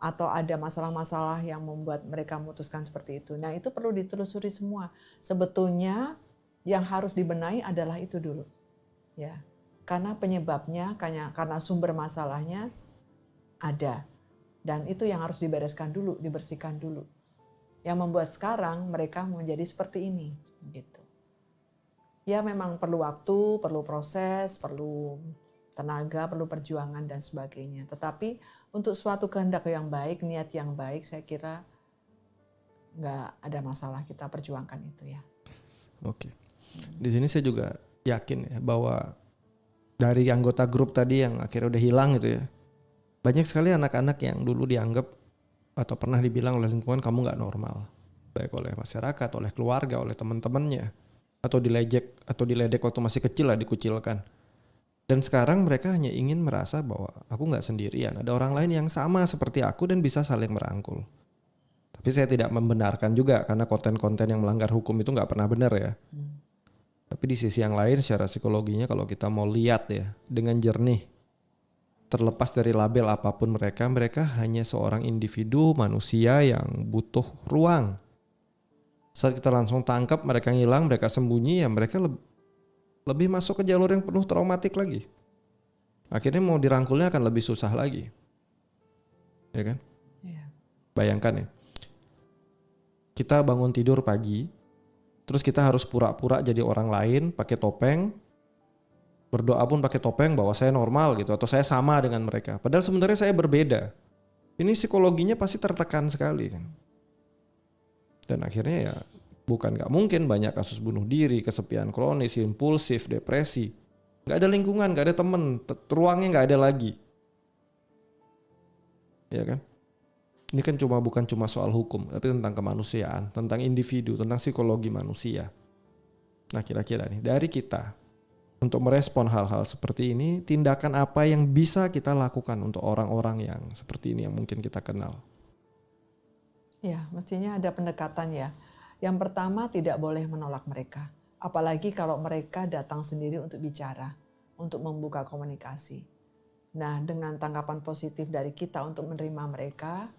Atau ada masalah-masalah yang membuat mereka memutuskan seperti itu. Nah itu perlu ditelusuri semua. Sebetulnya yang harus dibenahi adalah itu dulu. Ya, karena penyebabnya, karena sumber masalahnya ada. Dan itu yang harus dibereskan dulu, dibersihkan dulu. Yang membuat sekarang mereka menjadi seperti ini. Gitu. Ya memang perlu waktu, perlu proses, perlu tenaga, perlu perjuangan dan sebagainya. Tetapi untuk suatu kehendak yang baik, niat yang baik, saya kira nggak ada masalah kita perjuangkan itu ya. Oke. Di sini saya juga yakin ya bahwa dari anggota grup tadi yang akhirnya udah hilang gitu ya, banyak sekali anak-anak yang dulu dianggap atau pernah dibilang oleh lingkungan kamu nggak normal, baik oleh masyarakat, oleh keluarga, oleh teman-temannya, atau diledek waktu masih kecil lah, dikucilkan. Dan sekarang mereka hanya ingin merasa bahwa aku nggak sendirian, ada orang lain yang sama seperti aku dan bisa saling merangkul. Tapi saya tidak membenarkan juga karena konten-konten yang melanggar hukum itu nggak pernah benar ya. Tapi di sisi yang lain secara psikologinya kalau kita mau lihat ya dengan jernih, terlepas dari label apapun mereka hanya seorang individu manusia yang butuh ruang. Saat kita langsung tangkap mereka ngilang, mereka sembunyi, ya mereka lebih masuk ke jalur yang penuh traumatik lagi. Akhirnya mau dirangkulnya akan lebih susah lagi. Ya kan? Iya. Bayangkan ya. Kita bangun tidur pagi, terus kita harus pura-pura jadi orang lain, pakai topeng, berdoa pun pakai topeng bahwa saya normal gitu, atau saya sama dengan mereka. Padahal sebenarnya saya berbeda. Ini psikologinya pasti tertekan sekali kan. Dan akhirnya ya bukan gak mungkin banyak kasus bunuh diri, kesepian kronis, impulsif, depresi. Gak ada lingkungan, gak ada temen, ruangnya gak ada lagi. Ya kan? Ini kan bukan cuma soal hukum, tapi tentang kemanusiaan, tentang individu, tentang psikologi manusia. Nah kira-kira nih, dari kita, untuk merespon hal-hal seperti ini, tindakan apa yang bisa kita lakukan untuk orang-orang yang seperti ini yang mungkin kita kenal? Ya, mestinya ada pendekatan ya. Yang pertama, tidak boleh menolak mereka. Apalagi kalau mereka datang sendiri untuk bicara, untuk membuka komunikasi. Nah, dengan tanggapan positif dari kita untuk menerima mereka,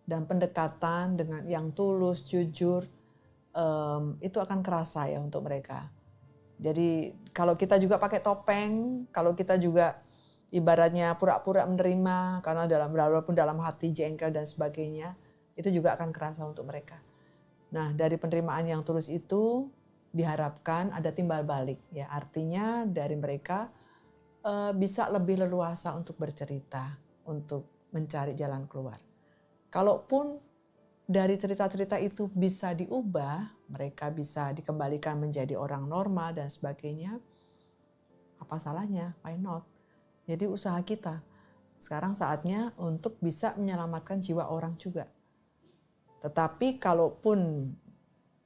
dan pendekatan dengan yang tulus, jujur, itu akan kerasa ya untuk mereka. Jadi kalau kita juga pakai topeng, kalau kita juga ibaratnya pura-pura menerima, karena walaupun dalam hati jengkel dan sebagainya, itu juga akan kerasa untuk mereka. Nah, dari penerimaan yang tulus itu diharapkan ada timbal balik ya, artinya dari mereka bisa lebih leluasa untuk bercerita, untuk mencari jalan keluar. Kalaupun dari cerita-cerita itu bisa diubah, mereka bisa dikembalikan menjadi orang normal dan sebagainya, apa salahnya? Why not? Jadi usaha kita. Sekarang saatnya untuk bisa menyelamatkan jiwa orang juga. Tetapi kalaupun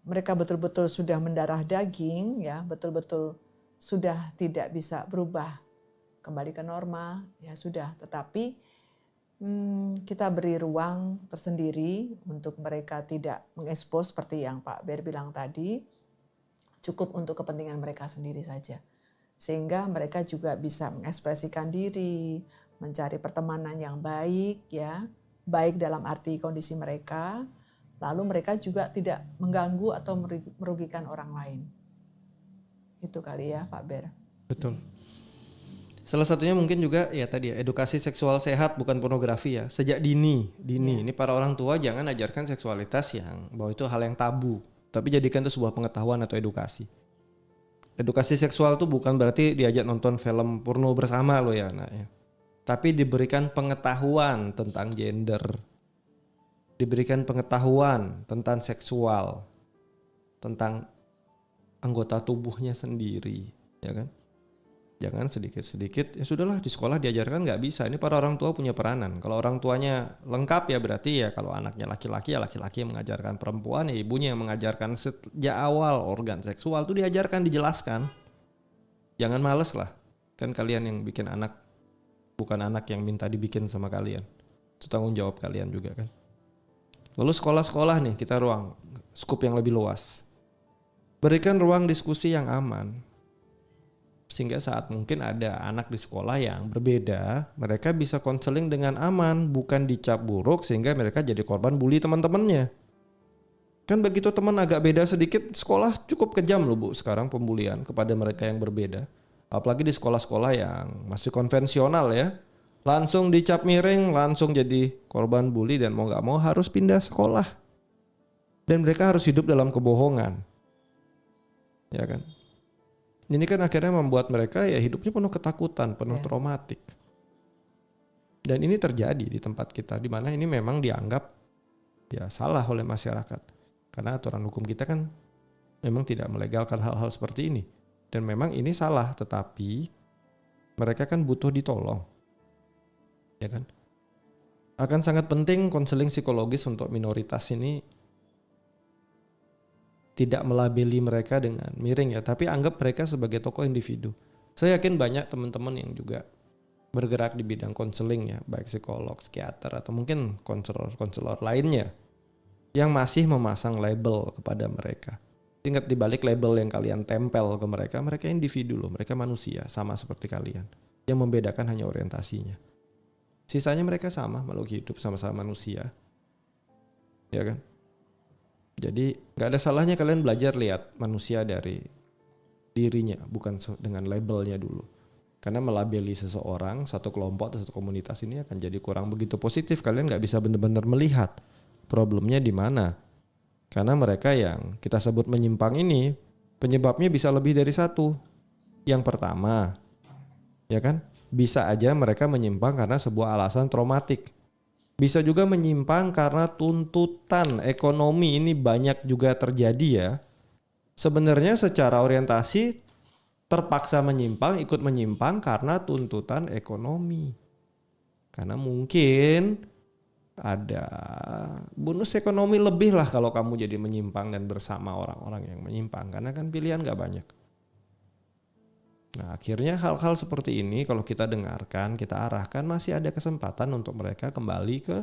mereka betul-betul sudah mendarah daging, ya betul-betul sudah tidak bisa berubah kembali ke normal, ya sudah. Tetapi kita beri ruang tersendiri untuk mereka tidak mengekspos seperti yang Pak Ber bilang tadi, cukup untuk kepentingan mereka sendiri saja. Sehingga mereka juga bisa mengekspresikan diri, mencari pertemanan yang baik ya, baik dalam arti kondisi mereka, lalu mereka juga tidak mengganggu atau merugikan orang lain. Itu kali ya Pak Ber. Betul. Salah satunya mungkin juga ya tadi ya, edukasi seksual sehat bukan pornografi ya. Sejak dini. Ini para orang tua jangan ajarkan seksualitas yang bahwa itu hal yang tabu, tapi jadikan itu sebuah pengetahuan atau edukasi. Edukasi seksual itu bukan berarti diajak nonton film porno bersama lo ya anak ya. Tapi diberikan pengetahuan tentang gender. Diberikan pengetahuan tentang seksual, tentang anggota tubuhnya sendiri, ya kan? Jangan sedikit-sedikit, ya sudahlah di sekolah diajarkan nggak bisa. Ini para orang tua punya peranan. Kalau orang tuanya lengkap ya berarti ya kalau anaknya laki-laki ya laki-laki yang mengajarkan perempuan, ya ibunya yang mengajarkan sejak awal organ seksual itu diajarkan, dijelaskan. Jangan males lah. Kan kalian yang bikin anak, bukan anak yang minta dibikin sama kalian. Itu tanggung jawab kalian juga kan. Lalu sekolah-sekolah nih kita ruang, skup yang lebih luas. Berikan ruang diskusi yang aman. Sehingga saat mungkin ada anak di sekolah yang berbeda, mereka bisa konseling dengan aman, bukan dicap buruk sehingga mereka jadi korban bully teman-temannya. Kan begitu teman agak beda sedikit, sekolah cukup kejam loh Bu sekarang pembulian kepada mereka yang berbeda. Apalagi di sekolah-sekolah yang masih konvensional ya. Langsung dicap miring, langsung jadi korban bully dan mau gak mau harus pindah sekolah. Dan mereka harus hidup dalam kebohongan. Ya kan? Ini kan akhirnya membuat mereka ya hidupnya penuh ketakutan, penuh traumatik. Dan ini terjadi di tempat kita, di mana ini memang dianggap ya salah oleh masyarakat. Karena aturan hukum kita kan memang tidak melegalkan hal-hal seperti ini. Dan memang ini salah, tetapi mereka kan butuh ditolong. Ya kan? Akan sangat penting konseling psikologis untuk minoritas ini. Tidak melabeli mereka dengan miring ya, tapi anggap mereka sebagai tokoh individu. Saya yakin banyak teman-teman yang juga bergerak di bidang konseling ya, baik psikolog, psikiater, atau mungkin konselor lainnya yang masih memasang label kepada mereka. Ingat di balik label yang kalian tempel ke mereka, mereka individu loh, mereka manusia sama seperti kalian. Yang membedakan hanya orientasinya. Sisanya mereka sama, makhluk hidup, sama-sama manusia. Ya kan? Jadi gak ada salahnya kalian belajar lihat manusia dari dirinya, bukan dengan labelnya dulu. Karena melabeli seseorang, satu kelompok atau satu komunitas ini akan jadi kurang begitu positif. Kalian gak bisa benar-benar melihat problemnya di mana. Karena mereka yang kita sebut menyimpang ini, penyebabnya bisa lebih dari satu. Yang pertama, ya kan, bisa aja mereka menyimpang karena sebuah alasan traumatik. Bisa juga menyimpang karena tuntutan ekonomi, ini banyak juga terjadi ya. Sebenarnya secara orientasi terpaksa menyimpang, ikut menyimpang karena tuntutan ekonomi. Karena mungkin ada bonus ekonomi lebih lah kalau kamu jadi menyimpang dan bersama orang-orang yang menyimpang. Karena kan pilihan gak banyak. Nah akhirnya hal-hal seperti ini kalau kita dengarkan, kita arahkan, masih ada kesempatan untuk mereka kembali ke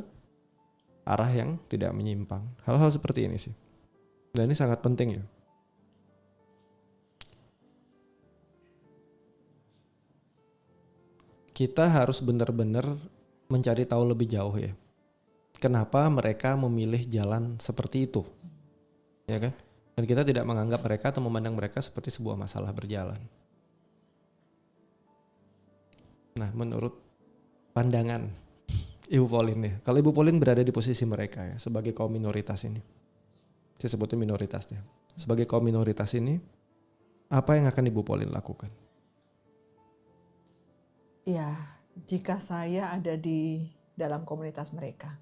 arah yang tidak menyimpang. Hal-hal seperti ini sih. Dan ini sangat penting ya. Kita harus benar-benar mencari tahu lebih jauh ya. Kenapa mereka memilih jalan seperti itu. Ya kan? Dan kita tidak menganggap mereka atau memandang mereka seperti sebuah masalah berjalan. Nah, menurut pandangan Ibu Pauline ya. Kalau Ibu Pauline berada di posisi mereka ya, sebagai kaum minoritas ini. Saya sebutnya minoritas ya. Sebagai kaum minoritas ini, apa yang akan Ibu Pauline lakukan? Ya, jika saya ada di dalam komunitas mereka,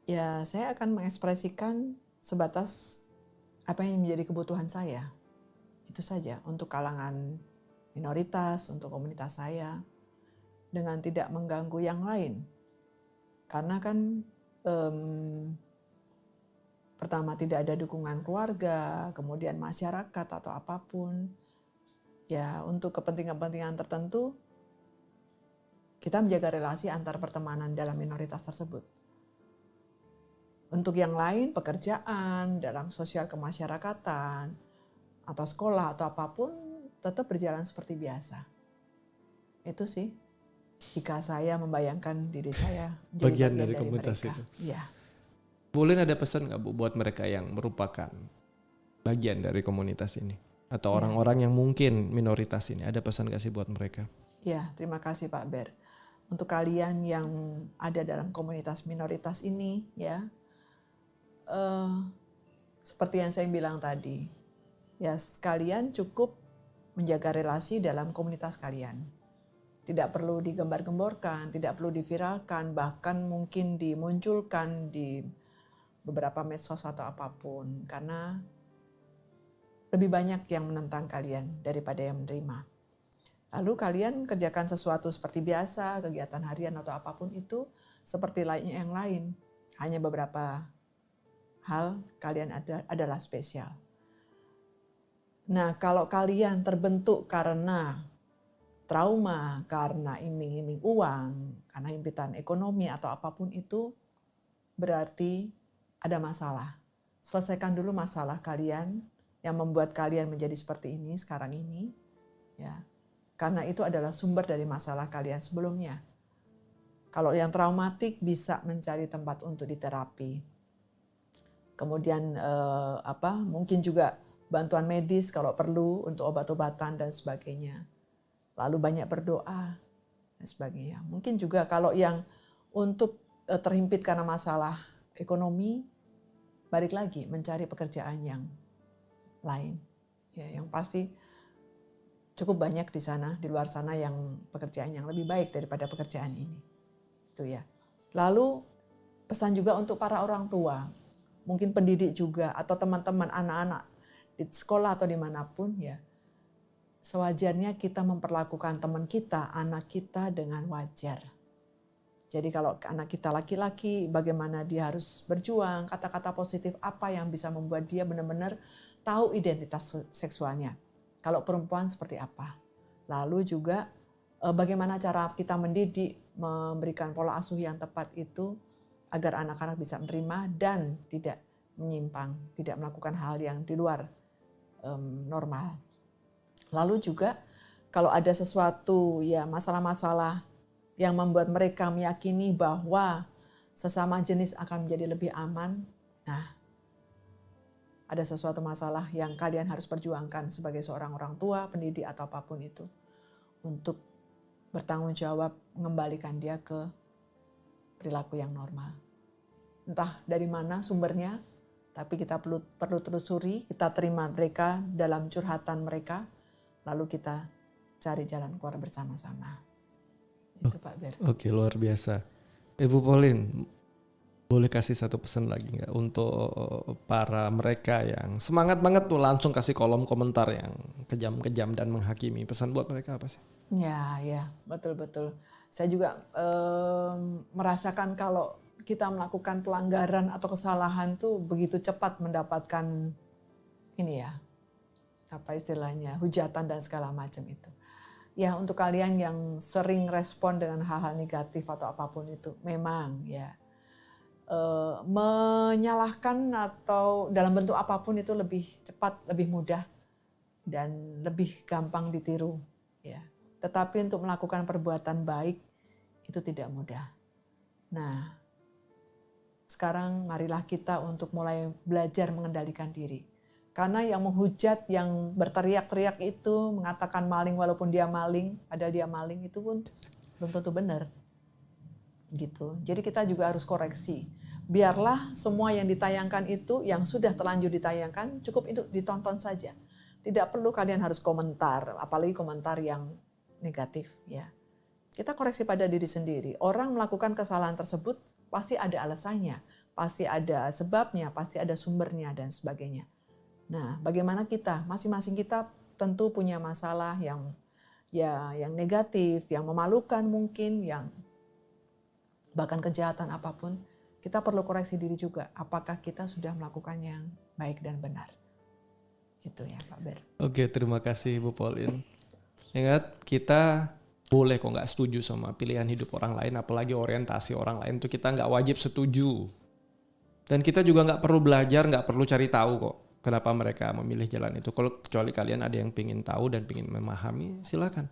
ya saya akan mengekspresikan sebatas apa yang menjadi kebutuhan saya. Itu saja untuk kalangan minoritas, untuk komunitas saya, dengan tidak mengganggu yang lain. Karena kan pertama tidak ada dukungan keluarga, kemudian masyarakat atau apapun. Ya, untuk kepentingan-kepentingan tertentu, kita menjaga relasi antar pertemanan dalam minoritas tersebut. Untuk yang lain, pekerjaan, dalam sosial kemasyarakatan, atau sekolah, atau apapun, tetap berjalan seperti biasa. Itu sih, jika saya membayangkan diri saya menjadi bagian dari komunitas mereka. itu. Iya. Boleh ada pesan nggak Bu buat mereka yang merupakan bagian dari komunitas ini? Atau orang-orang yang mungkin minoritas ini, ada pesan gak sih buat mereka? Ya, terima kasih Pak Ber. Untuk kalian yang ada dalam komunitas minoritas ini, ya, seperti yang saya bilang tadi, ya kalian cukup menjaga relasi dalam komunitas kalian. Tidak perlu digembar-gemborkan, tidak perlu diviralkan, bahkan mungkin dimunculkan di beberapa medsos atau apapun, karena lebih banyak yang menentang kalian daripada yang menerima. Lalu kalian kerjakan sesuatu seperti biasa, kegiatan harian atau apapun itu, seperti lainnya yang lain. Hanya beberapa hal kalian adalah spesial. Nah, kalau kalian terbentuk karena trauma, karena iming-iming uang, karena impitan ekonomi atau apapun itu, berarti ada masalah. Selesaikan dulu masalah kalian yang membuat kalian menjadi seperti ini sekarang ini, ya. Karena itu adalah sumber dari masalah kalian sebelumnya. Kalau yang traumatik bisa mencari tempat untuk diterapi. Kemudian mungkin juga bantuan medis kalau perlu untuk obat-obatan dan sebagainya. Lalu banyak berdoa dan sebagainya. Mungkin juga kalau yang untuk terhimpit karena masalah ekonomi, balik lagi mencari pekerjaan yang lain, ya, yang pasti cukup banyak di sana, di luar sana yang pekerjaan yang lebih baik daripada pekerjaan ini, itu ya. Lalu pesan juga untuk para orang tua, mungkin pendidik juga atau teman-teman anak-anak di sekolah atau dimanapun ya, sewajarnya kita memperlakukan teman kita, anak kita dengan wajar. Jadi kalau anak kita laki-laki, bagaimana dia harus berjuang, kata-kata positif apa yang bisa membuat dia benar-benar tahu identitas seksualnya. Kalau perempuan seperti apa. Lalu juga bagaimana cara kita mendidik, memberikan pola asuh yang tepat itu agar anak-anak bisa menerima dan tidak menyimpang, tidak melakukan hal yang di luar normal. Lalu juga kalau ada sesuatu ya masalah-masalah yang membuat mereka meyakini bahwa sesama jenis akan menjadi lebih aman, nah ada sesuatu masalah yang kalian harus perjuangkan sebagai seorang orang tua, pendidik atau apapun itu untuk bertanggung jawab mengembalikan dia ke perilaku yang normal. Entah dari mana sumbernya, tapi kita perlu telusuri, kita terima mereka dalam curhatan mereka, lalu kita cari jalan keluar bersama-sama. Itu Pak Ber. Oke, luar biasa. Ibu Pauline, boleh kasih satu pesan lagi nggak untuk para mereka yang semangat banget tuh langsung kasih kolom komentar yang kejam-kejam dan menghakimi. Pesan buat mereka apa sih? Ya, betul-betul. Saya juga merasakan kalau kita melakukan pelanggaran atau kesalahan tuh begitu cepat mendapatkan ini ya, apa istilahnya, hujatan dan segala macam itu. Ya untuk kalian yang sering respon dengan hal-hal negatif atau apapun itu, memang ya menyalahkan atau dalam bentuk apapun itu lebih cepat, lebih mudah dan lebih gampang ditiru ya. Tetapi untuk melakukan perbuatan baik itu tidak mudah. Nah, sekarang marilah kita untuk mulai belajar mengendalikan diri. Karena yang menghujat, yang berteriak-teriak itu mengatakan maling walaupun dia maling, padahal dia maling itu pun belum tentu benar. Gitu. Jadi kita juga harus koreksi. Biarlah semua yang ditayangkan itu, yang sudah terlanjur ditayangkan, cukup itu ditonton saja. Tidak perlu kalian harus komentar, apalagi komentar yang negatif ya. Kita koreksi pada diri sendiri. Orang melakukan kesalahan tersebut pasti ada alasannya, pasti ada sebabnya, pasti ada sumbernya dan sebagainya. Nah, bagaimana kita? Masing-masing kita tentu punya masalah yang negatif, yang memalukan mungkin, yang bahkan kejahatan apapun. Kita perlu koreksi diri juga. Apakah kita sudah melakukan yang baik dan benar? Itu ya Pak Ber. Oke, terima kasih Bu Pauline. Ingat, kita boleh kok nggak setuju sama pilihan hidup orang lain, apalagi orientasi orang lain itu kita nggak wajib setuju. Dan kita juga nggak perlu belajar, nggak perlu cari tahu kok kenapa mereka memilih jalan itu. Kalau kecuali kalian ada yang pingin tahu dan pingin memahami, silakan.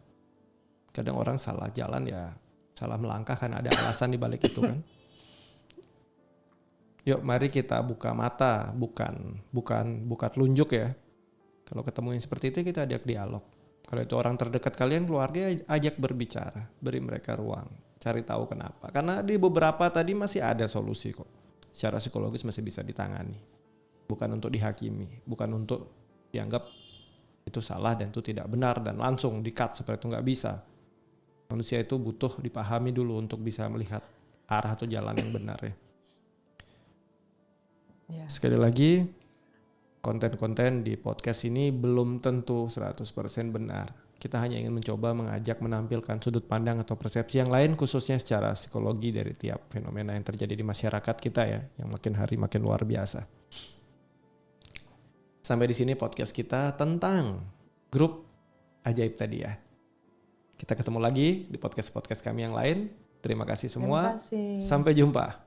Kadang orang salah jalan ya, salah melangkah kan ada alasan di balik itu kan. Yuk, mari kita buka mata, buka telunjuk ya. Kalau ketemu yang seperti itu kita ajak dialog. Kalau itu orang terdekat kalian, keluarga, ajak berbicara, beri mereka ruang, cari tahu kenapa. Karena di beberapa tadi masih ada solusi kok. Secara psikologis masih bisa ditangani. Bukan untuk dihakimi, bukan untuk dianggap itu salah dan itu tidak benar dan langsung di-cut seperti itu, nggak bisa. Manusia itu butuh dipahami dulu untuk bisa melihat arah atau jalan yang benar ya. Sekali lagi, konten-konten di podcast ini belum tentu 100% benar. Kita hanya ingin mencoba mengajak menampilkan sudut pandang atau persepsi yang lain khususnya secara psikologi dari tiap fenomena yang terjadi di masyarakat kita ya, yang makin hari makin luar biasa. Sampai di sini podcast kita tentang grup ajaib tadi ya. Kita ketemu lagi di podcast-podcast kami yang lain. Terima kasih semua. Terima kasih. Sampai jumpa.